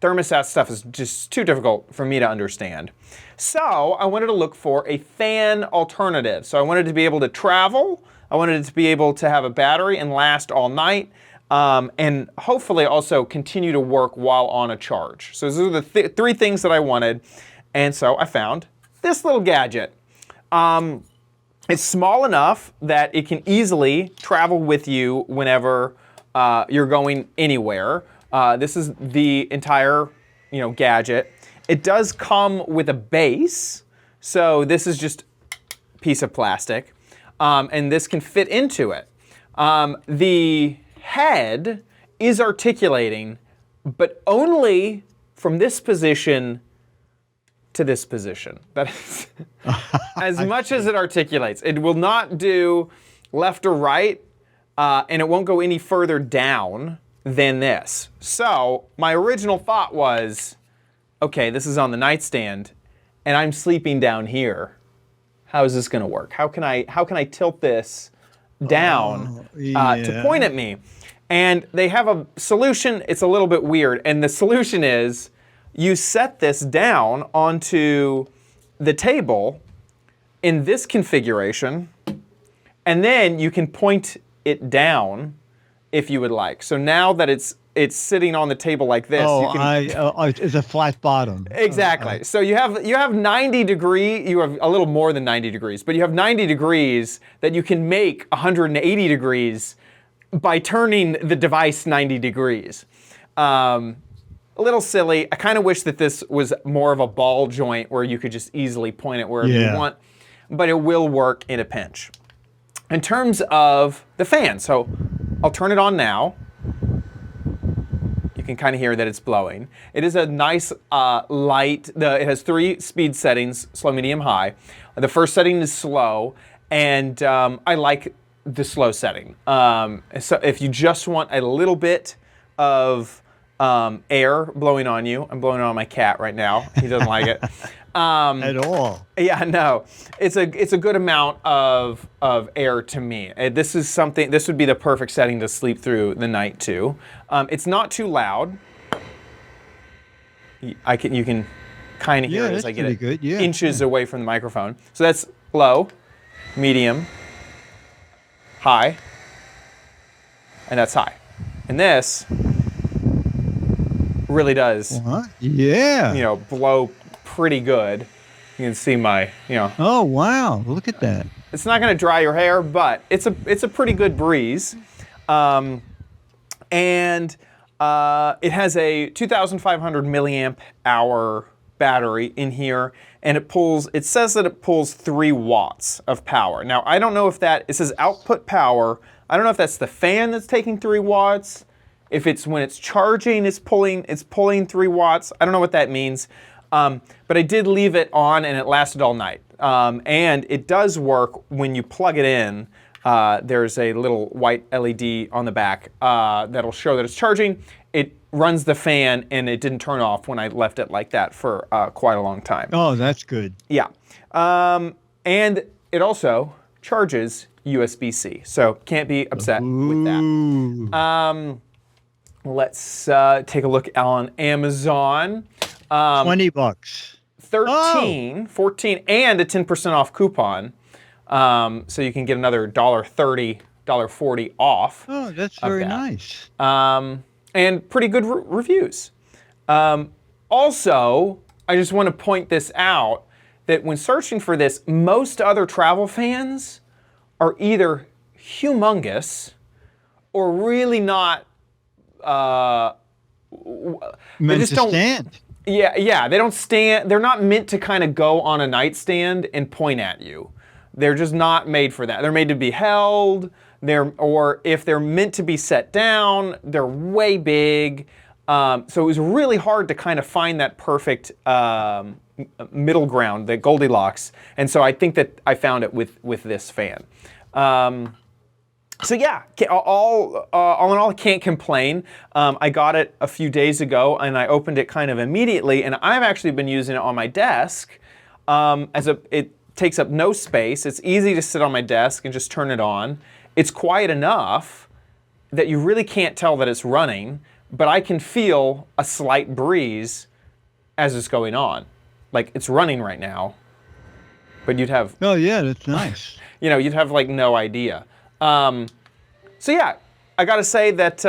[SPEAKER 1] thermostat stuff is just too difficult for me to understand. So I wanted to look for a fan alternative. So I wanted to be able to travel. I wanted it to be able to have a battery and last all night. And hopefully also continue to work while on a charge. So those are the three things that I wanted. And so I found this little gadget. It's small enough that it can easily travel with you whenever you're going anywhere. This is the entire, gadget. It does come with a base, so this is just a piece of plastic, and this can fit into it. The head is articulating but only from this position to this position. That is as much as it articulates. It will not do left or right, and it won't go any further down than this. So my original thought was, okay, this is on the nightstand, and I'm sleeping down here. How is this going to work? How can I tilt this down to point at me? And they have a solution. It's a little bit weird, and the solution is you set this down onto the table in this configuration, and then you can point it down if you would like. So now that it's sitting on the table like this, you can,
[SPEAKER 3] it's a flat bottom.
[SPEAKER 1] Exactly. So you have 90 degree, you have a little more than 90 degrees, but you have 90 degrees that you can make 180 degrees by turning the device 90 degrees. A little silly. I kind of wish that this was more of a ball joint where you could just easily point it wherever you want, but it will work in a pinch. In terms of the fan, so I'll turn it on now. You can kind of hear that it's blowing. It is a nice light. It has 3 speed settings, slow, medium, high. The first setting is slow, and I like the slow setting. So if you just want a little bit of air blowing on you, I'm blowing on my cat right now. He doesn't like it.
[SPEAKER 3] At all.
[SPEAKER 1] Yeah, no. It's a good amount of air to me. This would be the perfect setting to sleep through the night too. It's not too loud. You can kind of hear it as I get it
[SPEAKER 3] good.
[SPEAKER 1] inches away from the microphone. So that's low, medium, high, and that's high. And this really does blow pretty good. You can see my,
[SPEAKER 3] Oh, wow. Look at that.
[SPEAKER 1] It's not going to dry your hair, but it's a pretty good breeze. And it has a 2,500 milliamp hour battery in here, and it says that it pulls 3 watts of power. Now, I don't know if it says output power. I don't know if that's the fan that's taking 3 watts. If it's when it's charging, it's pulling 3 watts. I don't know what that means. But I did leave it on, and it lasted all night. And it does work when you plug it in. There's a little white LED on the back that'll show that it's charging. It runs the fan, and it didn't turn off when I left it like that for quite a long time.
[SPEAKER 3] Oh, that's good.
[SPEAKER 1] Yeah. And it also charges USB-C, so can't be upset with that. Let's take a look on Amazon.
[SPEAKER 3] $20.
[SPEAKER 1] 13, 14, and a 10% off coupon. So you can get another $1.30, $1.40 off.
[SPEAKER 3] Oh, that's very nice.
[SPEAKER 1] And pretty good reviews. Also, I just want to point this out, that when searching for this, most other travel fans are either humongous or really not. They just don't stand. Yeah, they don't stand. They're not meant to kind of go on a nightstand and point at you. They're just not made for that. They're made to be held. Or if they're meant to be set down, they're way big. So it was really hard to kind of find that perfect middle ground, the Goldilocks. And so I think that I found it with this fan. So yeah, all in all, I can't complain. I got it a few days ago, and I opened it kind of immediately, and I've actually been using it on my desk. It takes up no space. It's easy to sit on my desk and just turn it on. It's quiet enough that you really can't tell that it's running, but I can feel a slight breeze as it's going on. Like, it's running right now, but you'd have...
[SPEAKER 3] Oh yeah, that's nice.
[SPEAKER 1] You'd have like no idea. So yeah, I gotta say that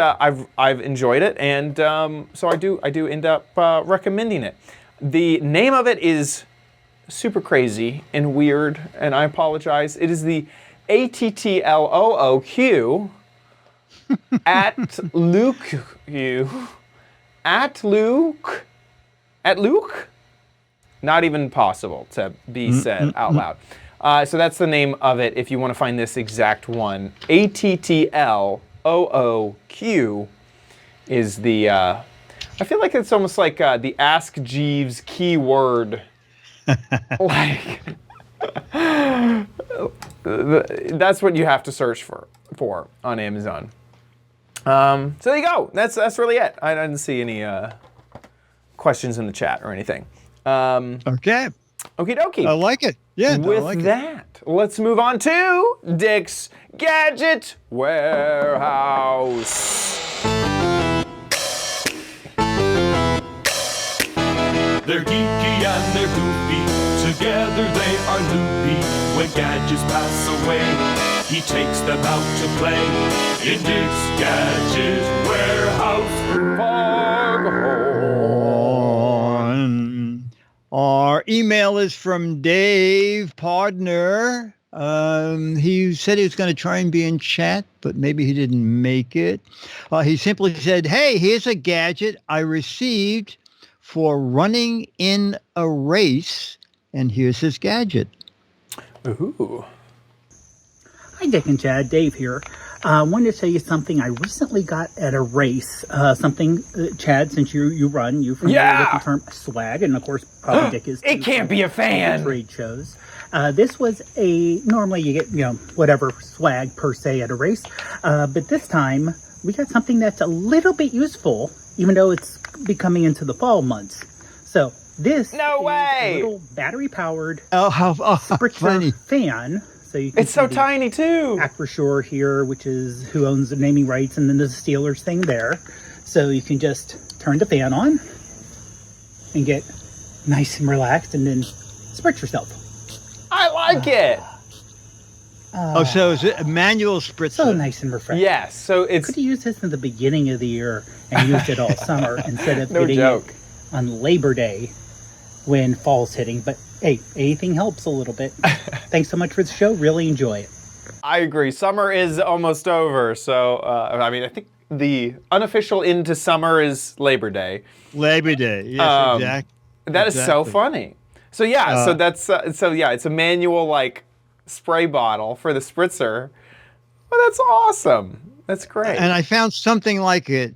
[SPEAKER 1] I've enjoyed it, and so I do end up recommending it. The name of it is super crazy and weird, and I apologize. It is the ATTLOOQ at Luke. Not even possible to be said out loud. So that's the name of it if you want to find this exact one. ATTLOOQ is the I feel like it's almost like the Ask Jeeves keyword. Like, that's what you have to search for on Amazon. So there you go. That's really it. I didn't see any questions in the chat or anything.
[SPEAKER 3] Okay.
[SPEAKER 1] Okie dokie.
[SPEAKER 3] I like it. Yeah.
[SPEAKER 1] With
[SPEAKER 3] I like
[SPEAKER 1] that, let's move on to Dick's Gadget Warehouse.
[SPEAKER 10] They're geeky and they're goofy, together they are loopy. When gadgets pass away, he takes them out to play in Dick's Gadget Warehouse.
[SPEAKER 3] On. Our email is from Dave Pardner. He said he was going to try and be in chat, but maybe he didn't make it. He simply said, "Hey, here's a gadget I received for running in a race, and here's his gadget."
[SPEAKER 1] Ooh.
[SPEAKER 11] Hi, Dick and Chad. Dave here. I wanted to tell you something I recently got at a race. Chad, since you run, you're familiar with the term swag, and of course, probably Dick is.
[SPEAKER 1] It can't be a fan.
[SPEAKER 11] Trade shows. This was normally you get, whatever swag per se at a race. But this time, we got something that's a little bit useful, even though it's becoming into the fall months. So this is a little battery-powered spritzer fan. So you can
[SPEAKER 1] it's so tiny too.
[SPEAKER 11] Acrosure here, which is who owns the naming rights, and then the Steelers thing there. So you can just turn the fan on and get nice and relaxed, and then spritz yourself.
[SPEAKER 1] I like it.
[SPEAKER 3] So is it a manual spritzer?
[SPEAKER 11] So nice and refreshing.
[SPEAKER 1] Yes. So it's.
[SPEAKER 11] Could have used this in the beginning of the year and used it all summer instead of getting
[SPEAKER 1] joke.
[SPEAKER 11] it on Labor Day when fall's hitting. But hey, anything helps a little bit. Thanks so much for the show. Really enjoy it.
[SPEAKER 1] I agree. Summer is almost over. So, I think the unofficial into summer is Labor Day.
[SPEAKER 3] Labor Day. Yes, exactly.
[SPEAKER 1] That is so funny. So, yeah. It's a manual, spray bottle for the spritzer. Well, that's awesome. That's great.
[SPEAKER 3] And I found something like it.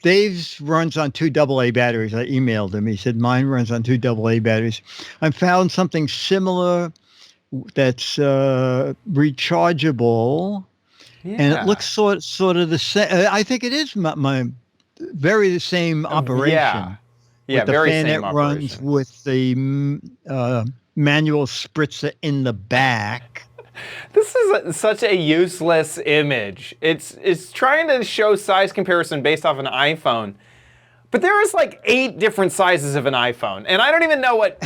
[SPEAKER 3] Dave's runs on 2 AA batteries. I emailed him. He said mine runs on 2 AA batteries. I found something similar that's rechargeable, and it looks sort of the same. I think it is my very the same operation.
[SPEAKER 1] Yeah,
[SPEAKER 3] with the
[SPEAKER 1] very
[SPEAKER 3] fan
[SPEAKER 1] same
[SPEAKER 3] that
[SPEAKER 1] operation.
[SPEAKER 3] runs with the manual spritzer in the back.
[SPEAKER 1] This is such a useless image. It's trying to show size comparison based off an iPhone, but there is 8 different sizes of an iPhone, and I don't even know what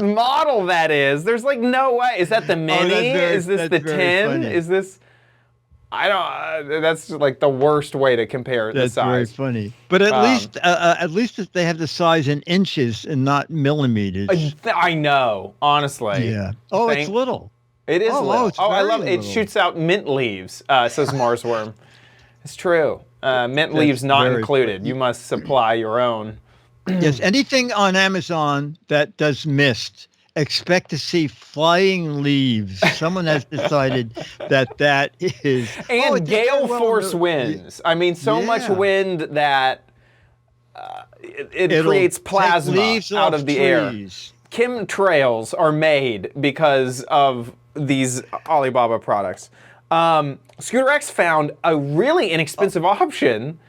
[SPEAKER 1] model that is. There's no way. Is that the mini? Is this the 10?
[SPEAKER 3] Funny.
[SPEAKER 1] Is this? I don't. That's the worst way to compare the size.
[SPEAKER 3] That's very funny. But at least they have the size in inches and not millimeters.
[SPEAKER 1] I know, honestly.
[SPEAKER 3] Yeah. Oh, it's little.
[SPEAKER 1] It is little. I love it. It
[SPEAKER 3] little.
[SPEAKER 1] shoots out mint leaves, says Marsworm. It's true. Mint leaves not included.
[SPEAKER 3] Funny.
[SPEAKER 1] You must supply your own.
[SPEAKER 3] Yes, anything on Amazon that does mist, expect to see flying leaves. Someone has decided that is...
[SPEAKER 1] And gale force winds. I mean, so much wind that it creates plasma out of the air. Chemtrails are made because of these Alibaba products. Scooter X found a really inexpensive option,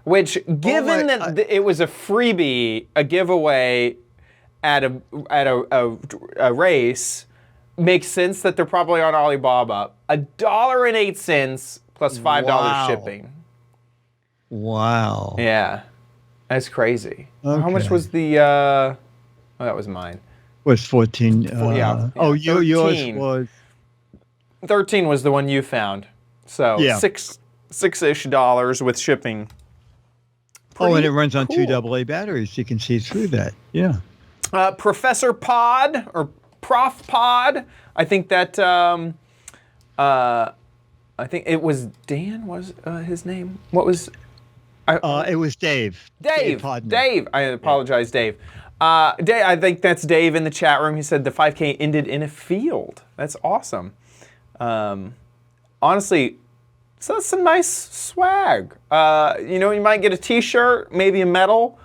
[SPEAKER 1] which, given that it was a freebie, a giveaway at a race, makes sense that they're probably on Alibaba. $1.08 plus $5 shipping.
[SPEAKER 3] Wow.
[SPEAKER 1] Yeah, that's crazy.
[SPEAKER 3] Okay.
[SPEAKER 1] How much was the? Oh, that was mine.
[SPEAKER 3] Was 14?
[SPEAKER 1] Yeah.
[SPEAKER 3] Oh,
[SPEAKER 1] 13.
[SPEAKER 3] Yours was
[SPEAKER 1] 13 was the one you found. So $6-ish with shipping.
[SPEAKER 3] And it runs on 2 AA batteries. You can see through that. Yeah.
[SPEAKER 1] Professor Pod or Prof Pod. I think that. I think it was Dan. Was his name? What was?
[SPEAKER 3] It was Dave.
[SPEAKER 1] Dave. I apologize, Dave. Dave. I think that's Dave in the chat room. He said the 5K ended in a field. That's awesome. Honestly, So that's some nice swag. You know, you might get a T-shirt, maybe a medal,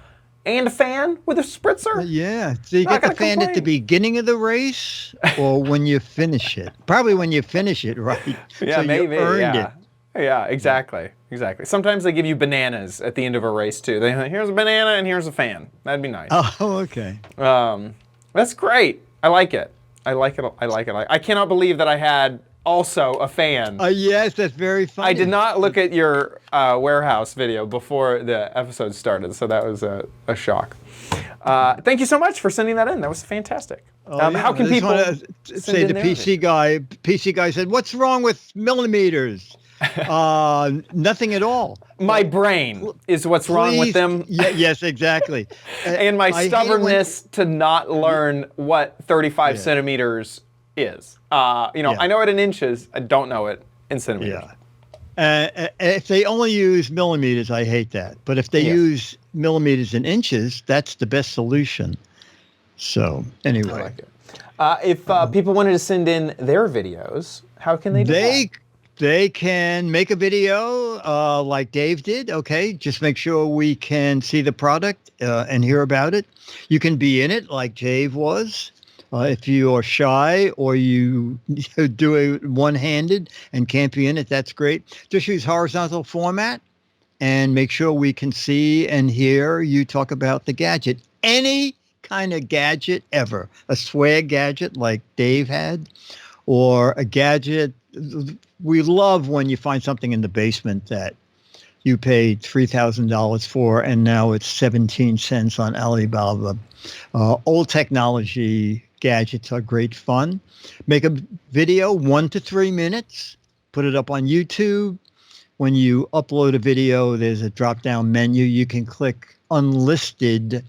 [SPEAKER 1] and a fan with a spritzer.
[SPEAKER 3] Yeah. So you
[SPEAKER 1] Not
[SPEAKER 3] get the
[SPEAKER 1] gonna
[SPEAKER 3] fan at the
[SPEAKER 1] complain.
[SPEAKER 3] beginning of the race or when you finish it? Probably when you finish it, right?
[SPEAKER 1] Yeah,
[SPEAKER 3] So
[SPEAKER 1] maybe.
[SPEAKER 3] You earned
[SPEAKER 1] Yeah. Yeah, exactly. Exactly. Sometimes they give you bananas at the end of a race too. Here's a banana and here's a fan. That'd be nice.
[SPEAKER 3] Oh, okay.
[SPEAKER 1] That's great. I like it. I like it. I like it. I cannot believe that I had also a fan.
[SPEAKER 3] Yes, that's very funny.
[SPEAKER 1] I did not look at your warehouse video before the episode started, so that was a shock. Thank you so much for sending that in. That was fantastic.
[SPEAKER 3] Yeah,
[SPEAKER 1] How can
[SPEAKER 3] I just
[SPEAKER 1] people
[SPEAKER 3] wanna say
[SPEAKER 1] in
[SPEAKER 3] the
[SPEAKER 1] their
[SPEAKER 3] PC guy? PC guy said, "What's wrong with millimeters?" Nothing at all.
[SPEAKER 1] My brain is what's wrong with
[SPEAKER 3] Please-
[SPEAKER 1] them.
[SPEAKER 3] Yeah, yes, exactly.
[SPEAKER 1] And my
[SPEAKER 3] I hate it when-
[SPEAKER 1] stubbornness to not learn what 35
[SPEAKER 3] Yeah.
[SPEAKER 1] centimeters is. I know it in inches. I don't know it in centimeters.
[SPEAKER 3] Yeah. If they only use millimeters, I hate that. But if they
[SPEAKER 1] Yes.
[SPEAKER 3] use millimeters and inches, that's the best solution. So anyway,
[SPEAKER 1] I like it. If people wanted to send in their videos, how can they do that?
[SPEAKER 3] They can make a video like Dave did. Okay, just make sure we can see the product and hear about it. You can be in it like Dave was. If you are shy or you do it one-handed and can't be in it, that's great. Just use horizontal format and make sure we can see and hear you talk about the gadget. Any kind of gadget ever. A swag gadget like Dave had, or a gadget. We love when you find something in the basement that you paid $3,000 for and now it's 17 cents on Alibaba. Old technology gadgets are great fun. Make a video 1 to 3 minutes, put it up on YouTube. When you upload a video, there's a drop-down menu. You can click unlisted,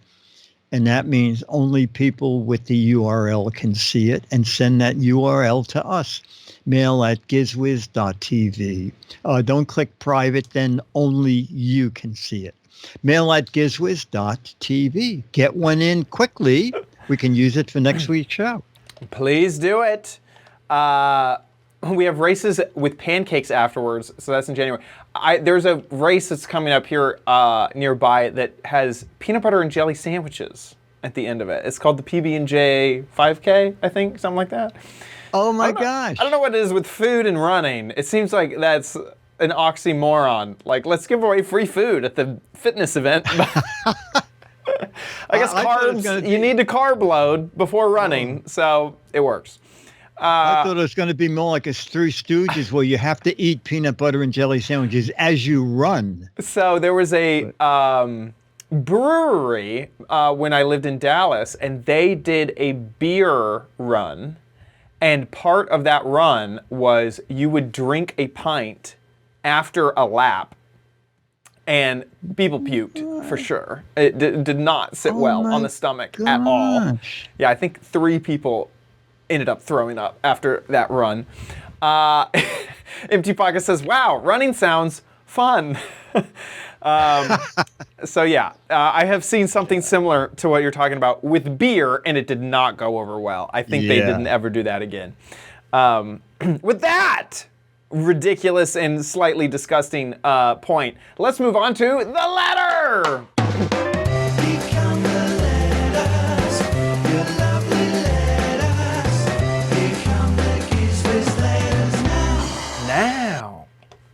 [SPEAKER 3] and that means only people with the URL can see it, and send that URL to us. Mail at gizwiz.tv. Don't click private, then only you can see it. Mail at gizwiz.tv. Get one in quickly. We can use it for next week's show.
[SPEAKER 1] Please do it. We have races with pancakes afterwards, so that's in January. There's a race that's coming up here nearby that has peanut butter and jelly sandwiches at the end of it. It's called the PB&J 5K, I think, something like that.
[SPEAKER 3] Oh my gosh.
[SPEAKER 1] I don't know what it is with food and running. It seems like that's an oxymoron. Like, let's give away free food at the fitness event. I guess carbs, you need to carb load before running, so it works.
[SPEAKER 3] I thought it was going to be more like a Three Stooges where you have to eat peanut butter and jelly sandwiches as you run.
[SPEAKER 1] So there was a brewery when I lived in Dallas, and they did a beer run. And part of that run was you would drink a pint after a lap. And people puked, for sure. It did not sit well on the stomach at all. Yeah, I think 3 people ended up throwing up after that run. Empty Pocket says, wow, running sounds fun. So yeah, I have seen something similar to what you're talking about with beer, and it did not go over well. I think they didn't ever do that again. With that ridiculous and slightly disgusting point, let's move on to the letter.
[SPEAKER 2] Become the letters, your lovely letters. Become the Giz Wiz letters now.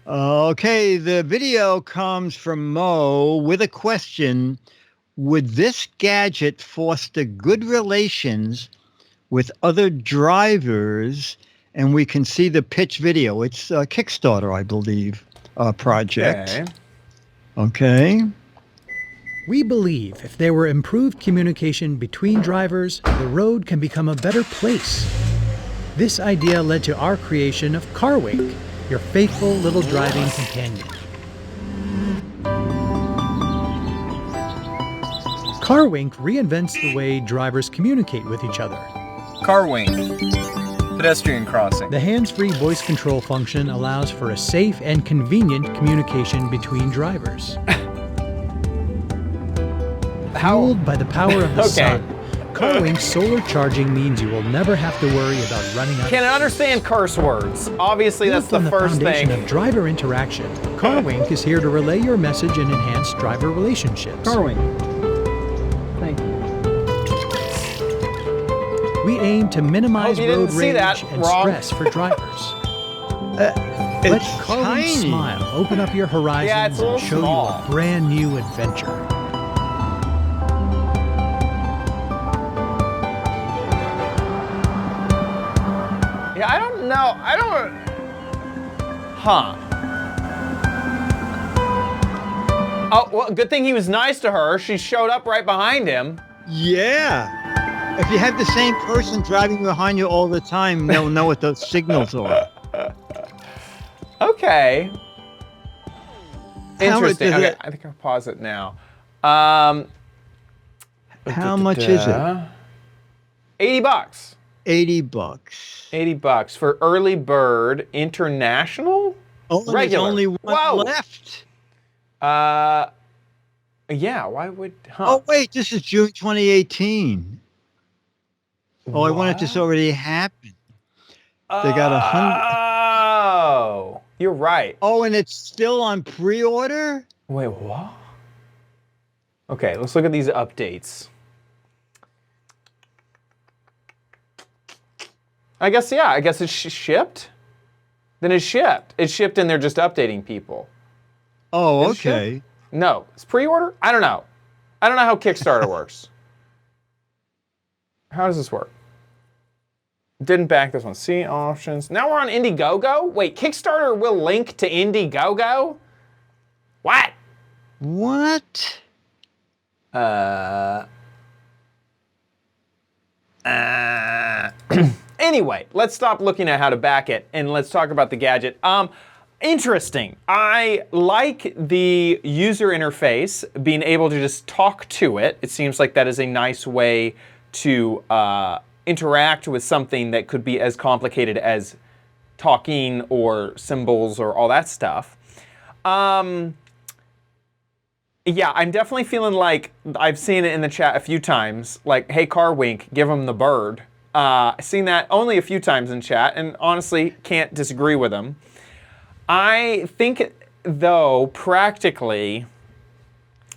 [SPEAKER 3] Okay, the video comes from Mo with a question. Would this gadget foster good relations with other drivers? And we can see the pitch video. It's a Kickstarter, I believe, project. Okay.
[SPEAKER 12] We believe if there were improved communication between drivers, the road can become a better place. This idea led to our creation of Carwink, your faithful little driving companion. Carwink reinvents the way drivers communicate with each other.
[SPEAKER 13] Carwink, pedestrian crossing.
[SPEAKER 12] The hands-free voice control function allows for a safe and convenient communication between drivers. Fueled by the power of the sun, Carwink's solar charging means you will never have to worry about running out.
[SPEAKER 1] Can understand curse words. Obviously, that's
[SPEAKER 12] Built on
[SPEAKER 1] the first
[SPEAKER 12] foundation
[SPEAKER 1] thing.
[SPEAKER 12] of driver interaction, Carwink is here to relay your message and enhance driver relationships.
[SPEAKER 1] Carwink. Thank you.
[SPEAKER 12] We aim to minimize
[SPEAKER 1] Hope you didn't
[SPEAKER 12] road
[SPEAKER 1] see
[SPEAKER 12] rage
[SPEAKER 1] that
[SPEAKER 12] and
[SPEAKER 1] wrong.
[SPEAKER 12] stress for drivers. Let
[SPEAKER 3] It's
[SPEAKER 12] Carwink
[SPEAKER 3] tiny.
[SPEAKER 12] smile open up your horizons
[SPEAKER 1] Yeah, it's a little
[SPEAKER 12] and show
[SPEAKER 1] small.
[SPEAKER 12] you a brand new adventure.
[SPEAKER 1] Yeah, I don't know. I don't. Huh. Oh, well, good thing he was nice to her. She showed up right behind him.
[SPEAKER 3] Yeah. If you have the same person driving behind you all the time, they'll know what those signals are.
[SPEAKER 1] Okay. Interesting.
[SPEAKER 3] does
[SPEAKER 1] Okay,
[SPEAKER 3] it-
[SPEAKER 1] I think I'll pause it now.
[SPEAKER 3] How much is it?
[SPEAKER 1] 80 bucks.
[SPEAKER 3] 80 bucks.
[SPEAKER 1] 80 bucks for early bird international?
[SPEAKER 3] Oh, and
[SPEAKER 1] Regular.
[SPEAKER 3] there's only one
[SPEAKER 1] Whoa.
[SPEAKER 3] left.
[SPEAKER 1] Yeah, why would, huh?
[SPEAKER 3] Oh, wait, this is June 2018. Oh, I wanted this already happened. They got 100.
[SPEAKER 1] Oh, you're right.
[SPEAKER 3] Oh, and it's still on pre-order?
[SPEAKER 1] Wait, what? Okay, let's look at these updates. I guess it's shipped. Then it's shipped. It's shipped and they're just updating people.
[SPEAKER 3] Oh,
[SPEAKER 1] Is it shipped?
[SPEAKER 3] okay.
[SPEAKER 1] No, it's pre-order? I don't know. I don't know how Kickstarter works. How does this work? Didn't back this one. See options. Now we're on Indiegogo? Wait, Kickstarter will link to Indiegogo? What?
[SPEAKER 3] What?
[SPEAKER 1] Anyway, let's stop looking at how to back it and let's talk about the gadget. Interesting. I like the user interface, being able to just talk to it. It seems like that is a nice way to interact with something that could be as complicated as talking or symbols or all that stuff. Yeah, I'm definitely feeling like I've seen it in the chat a few times, like, hey, Carwink, give him the bird. I've seen that only a few times in chat, and honestly, can't disagree with him. I think, though, practically,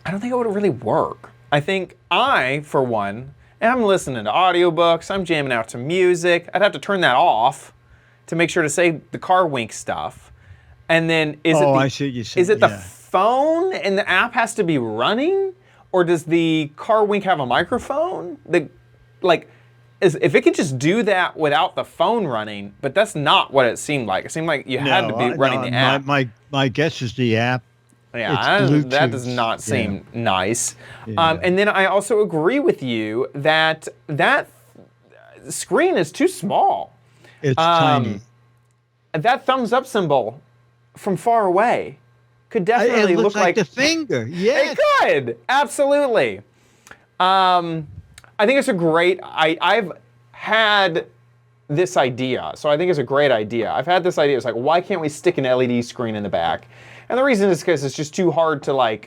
[SPEAKER 1] I don't think it would really work. I think I, for one, and I'm listening to audiobooks, I'm jamming out to music, I'd have to turn that off to make sure to say the Carwink stuff. And then,
[SPEAKER 3] I see what you said.
[SPEAKER 1] is it the phone and the app has to be running? Or does the Carwink have a microphone? If it could just do that without the phone running, but that's not what it seemed like. It seemed like you had to be running the app.
[SPEAKER 3] My guess is the app.
[SPEAKER 1] Yeah,
[SPEAKER 3] It's
[SPEAKER 1] that
[SPEAKER 3] Bluetooth.
[SPEAKER 1] does not seem nice.
[SPEAKER 3] Yeah.
[SPEAKER 1] And then I also agree with you that that screen is too small.
[SPEAKER 3] It's tiny.
[SPEAKER 1] That thumbs up symbol from far away could definitely
[SPEAKER 3] It looks
[SPEAKER 1] look like
[SPEAKER 3] the finger. Yes.
[SPEAKER 1] It could, absolutely. I think it's a great. I've had this idea, so I think it's a great idea. I've had this idea. It's like, why can't we stick an LED screen in the back? And the reason is because it's just too hard to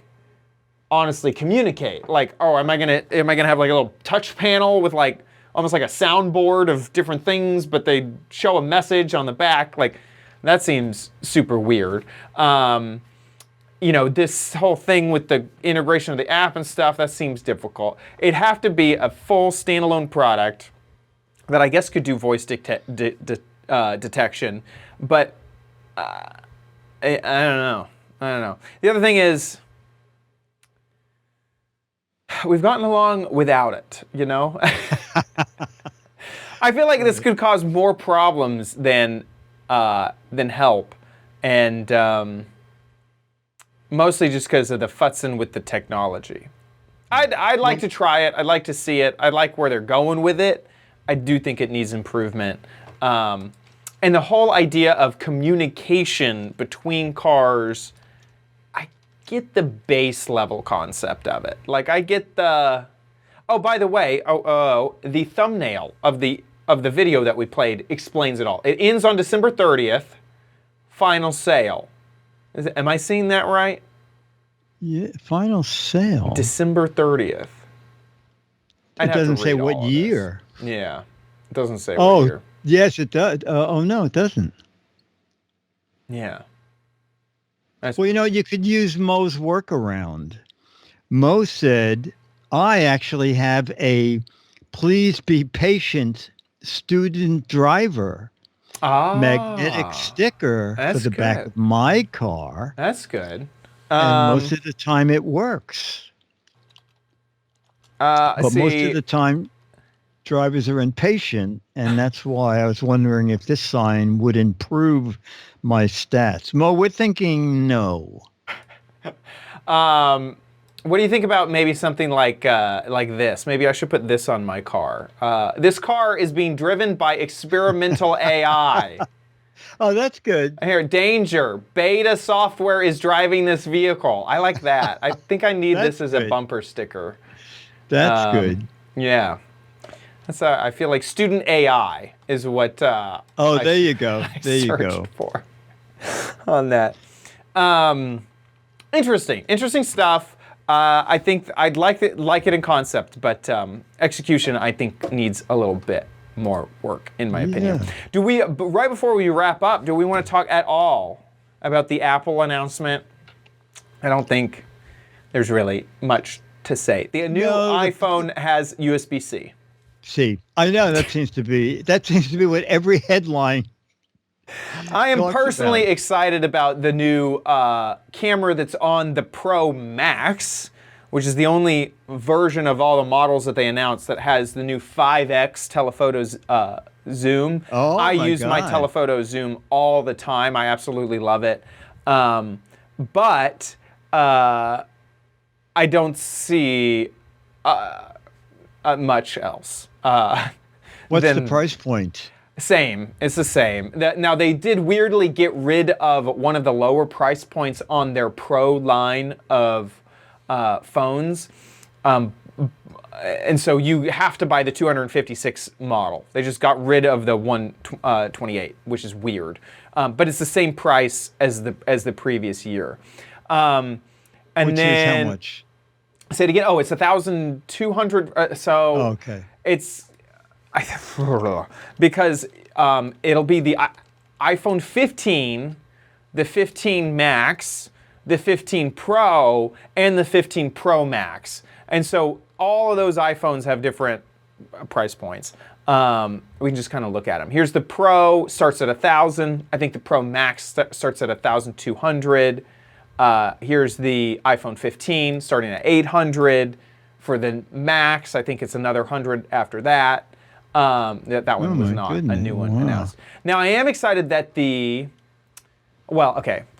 [SPEAKER 1] honestly communicate. Like, oh, am I gonna have like a little touch panel with like almost like a soundboard of different things, but they show a message on the back? Like, that seems super weird. This whole thing with the integration of the app and stuff, that seems difficult. It'd have to be a full standalone product that I guess could do voice detection, but I don't know. The other thing is, we've gotten along without it, I feel like this could cause more problems than help, and mostly just because of the futzing with the technology. I'd like to try it. I'd like to see it. I like where they're going with it. I do think it needs improvement. And the whole idea of communication between cars, I get the base level concept of it. Like, I get the... Oh, by the way, the thumbnail of the video that we played explains it all. It ends on December 30th, final sale. Am I seeing that right?
[SPEAKER 3] Yeah, final sale.
[SPEAKER 1] December 30th. I'd
[SPEAKER 3] It
[SPEAKER 1] have to
[SPEAKER 3] doesn't say
[SPEAKER 1] read
[SPEAKER 3] what
[SPEAKER 1] all of this.
[SPEAKER 3] year.
[SPEAKER 1] Yeah, it doesn't say what
[SPEAKER 3] Oh,
[SPEAKER 1] year.
[SPEAKER 3] yes, it does. Oh, no, it doesn't.
[SPEAKER 1] Yeah.
[SPEAKER 3] Well, you could use Mo's workaround. Mo said, I actually have a please be patient student driver magnetic sticker for
[SPEAKER 1] that's
[SPEAKER 3] the back
[SPEAKER 1] good.
[SPEAKER 3] of my car.
[SPEAKER 1] That's good.
[SPEAKER 3] And most of the time it works. But most
[SPEAKER 1] see,
[SPEAKER 3] of the time drivers are impatient, and that's why I was wondering if this sign would improve my stats. Mo, we're thinking no.
[SPEAKER 1] what do you think about maybe something like this? Maybe I should put this on my car. This car is being driven by experimental AI.
[SPEAKER 3] Oh, that's good.
[SPEAKER 1] Here, danger. Beta software is driving this vehicle. I like that. I think I need this as a bumper sticker.
[SPEAKER 3] That's good.
[SPEAKER 1] Yeah. That's I feel like student AI is what
[SPEAKER 3] there you go. There you go.
[SPEAKER 1] For on that. Interesting stuff. I think I'd like it in concept, but execution I think needs a little bit more work, in my opinion. Do we, right before we wrap up, do we want to talk at all about the Apple announcement? I don't think there's really much to say. The new iPhone has USB-C.
[SPEAKER 3] See, I know that seems to be what every headline.
[SPEAKER 1] I am personally excited about the new camera that's on the Pro Max, which is the only version of all the models that they announced that has the new 5x telephoto zoom. I use my telephoto zoom all the time. I absolutely love it. But I don't see much else.
[SPEAKER 3] What's the price point?
[SPEAKER 1] Same. It's the same. Now, they did weirdly get rid of one of the lower price points on their Pro line of phones. And so you have to buy the 256 model. They just got rid of the 128, which is weird. But it's the same price as the previous year.
[SPEAKER 3] Which is how much?
[SPEAKER 1] Say it again. Oh, it's 1,200.
[SPEAKER 3] Okay.
[SPEAKER 1] It's because it'll be the iPhone 15, the 15 Max, the 15 Pro, and the 15 Pro Max. And so all of those iPhones have different price points. We can just kind of look at them. Here's the Pro, starts at 1,000. I think the Pro Max starts at 1,200. Here's the iPhone 15, starting at 800. For the Max, I think it's another 100 after that. That one was not a new one announced. Now, I am excited that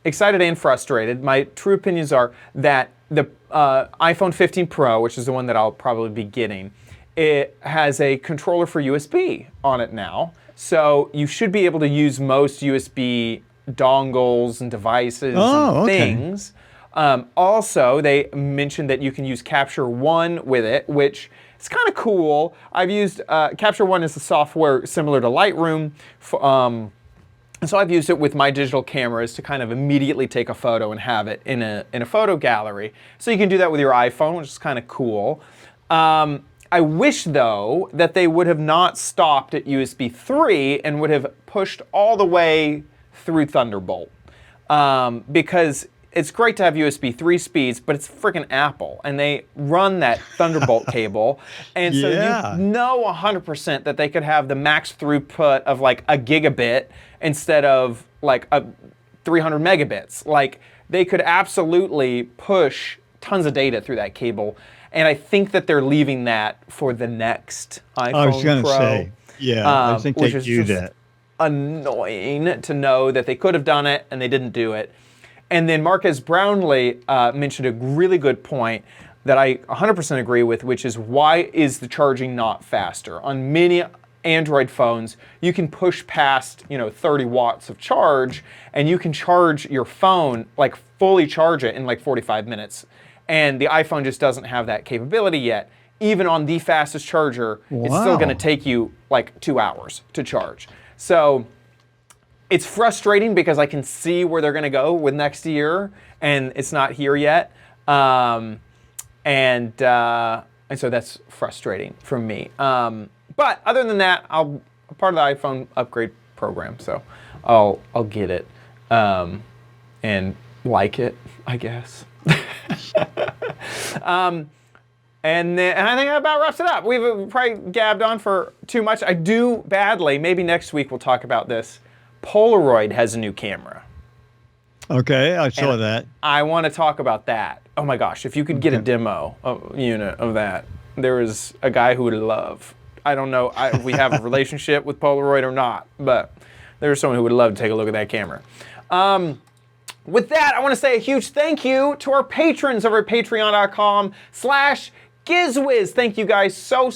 [SPEAKER 1] excited and frustrated. My true opinions are that the iPhone 15 Pro, which is the one that I'll probably be getting, it has a controller for USB on it now. So you should be able to use most USB dongles and devices and things. Also, they mentioned that you can use Capture One with it, which is kind of cool. I've used Capture One is a software similar to Lightroom. And so I've used it with my digital cameras to kind of immediately take a photo and have it in a photo gallery. So you can do that with your iPhone, which is kind of cool. I wish, though, that they would have not stopped at USB 3 and would have pushed all the way through Thunderbolt. Because it's great to have USB 3 speeds, but it's freaking Apple, and they run that Thunderbolt cable. And so you know 100% that they could have the max throughput of like a gigabit instead of like 300 megabits. Like, they could absolutely push tons of data through that cable. And I think that they're leaving that for the next iPhone Pro.
[SPEAKER 3] I was going to say, I think they do that.
[SPEAKER 1] Annoying to know that they could have done it and they didn't do it. And then Marques Brownlee mentioned a really good point that I 100% agree with, which is, why is the charging not faster? On many Android phones, you can push past 30 watts of charge, and you can charge your phone, like fully charge it in like 45 minutes. And the iPhone just doesn't have that capability yet. Even on the fastest charger, it's still going to take you like 2 hours to charge. So it's frustrating because I can see where they're going to go with next year, and it's not here yet. And so that's frustrating for me. But other than that, I'm part of the iPhone upgrade program, so I'll get it and like it, I guess. And I think that about wraps it up. We've probably gabbed on for too much. I do badly. Maybe next week we'll talk about this. Polaroid has a new camera.
[SPEAKER 3] Okay, I saw that.
[SPEAKER 1] I want to talk about that. Oh my gosh, if you could get a demo unit of that, there is a guy who would love. I don't know if we have a relationship with Polaroid or not, but there's someone who would love to take a look at that camera. With that, I want to say a huge thank you to our patrons over at patreon.com/Giz Wiz. Thank you guys so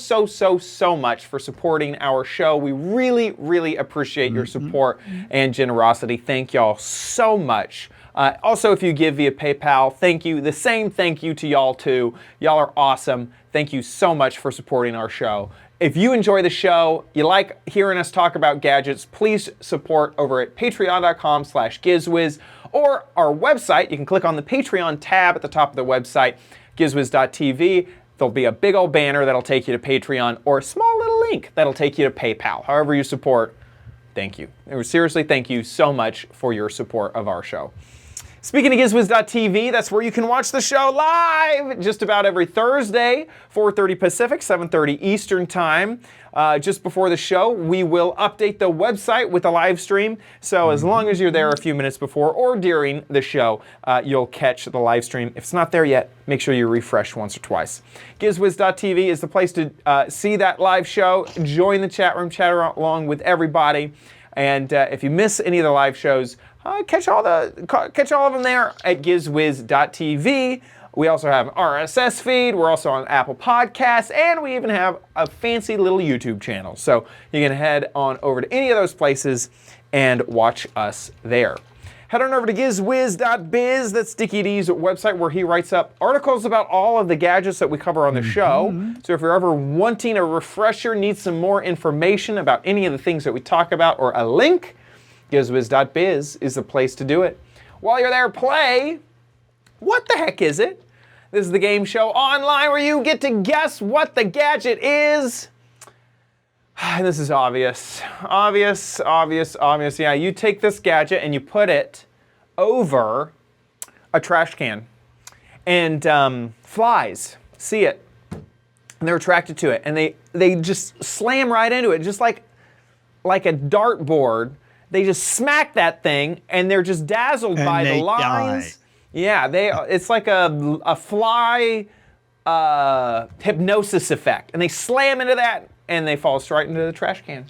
[SPEAKER 1] much for supporting our show. We really, really appreciate your support and generosity. Thank y'all so much. Also, if you give via PayPal, thank you. The same thank you to y'all too. Y'all are awesome. Thank you so much for supporting our show. If you enjoy the show, you like hearing us talk about gadgets, please support over at patreon.com/Giz Wiz or our website. You can click on the Patreon tab at the top of the website, gizwiz.tv. There'll be a big old banner that'll take you to Patreon or a small little link that'll take you to PayPal. However you support, thank you. Seriously, thank you so much for your support of our show. Speaking of gizwiz.tv, that's where you can watch the show live just about every Thursday, 4:30 Pacific, 7:30 Eastern Time. Just before the show, we will update the website with a live stream. So as long as you're there a few minutes before or during the show, you'll catch the live stream. If it's not there yet, make sure you refresh once or twice. Gizwiz.tv is the place to see that live show, join the chat room, chat along with everybody. And if you miss any of the live shows, catch all of them there at gizwiz.tv. We also have an RSS feed. We're also on Apple Podcasts, and we even have a fancy little YouTube channel. So you can head on over to any of those places and watch us there. Head on over to gizwiz.biz. That's Dickie D's website where he writes up articles about all of the gadgets that we cover on the show. So if you're ever wanting a refresher, need some more information about any of the things that we talk about or a link, gizwiz.biz is the place to do it. While you're there, play What the Heck Is It? This is the game show online where you get to guess what the gadget is. And this is obvious. Obvious. Yeah, you take this gadget and you put it over a trash can. And flies see it. And they're attracted to it. And they just slam right into it, just like a dartboard. They just smack that thing, and they're just dazzled by the lines.
[SPEAKER 3] Die.
[SPEAKER 1] Yeah, it's like a fly hypnosis effect, and they slam into that, and they fall straight into the trash can.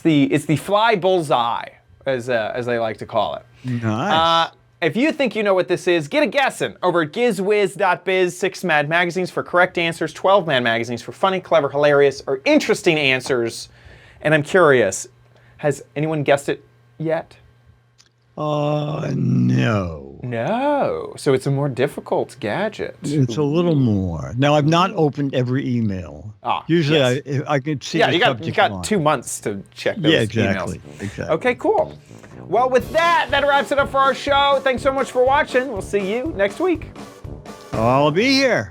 [SPEAKER 1] It's the fly bullseye, as they like to call it.
[SPEAKER 3] Nice.
[SPEAKER 1] If you think you know what this is, get a guessing over at gizwiz.biz. 6 Mad Magazines for correct answers, 12 Mad Magazines for funny, clever, hilarious, or interesting answers. And I'm curious, has anyone guessed it yet?
[SPEAKER 3] No.
[SPEAKER 1] No. So it's a more difficult gadget.
[SPEAKER 3] It's a little more. Now, I've not opened every email. Usually,
[SPEAKER 1] yes.
[SPEAKER 3] I can see.
[SPEAKER 1] Yeah,
[SPEAKER 3] the
[SPEAKER 1] you got
[SPEAKER 3] line.
[SPEAKER 1] 2 months to check those
[SPEAKER 3] exactly.
[SPEAKER 1] emails.
[SPEAKER 3] Exactly.
[SPEAKER 1] Okay, cool. Well, with that wraps it up for our show. Thanks so much for watching. We'll see you next week.
[SPEAKER 3] I'll be here.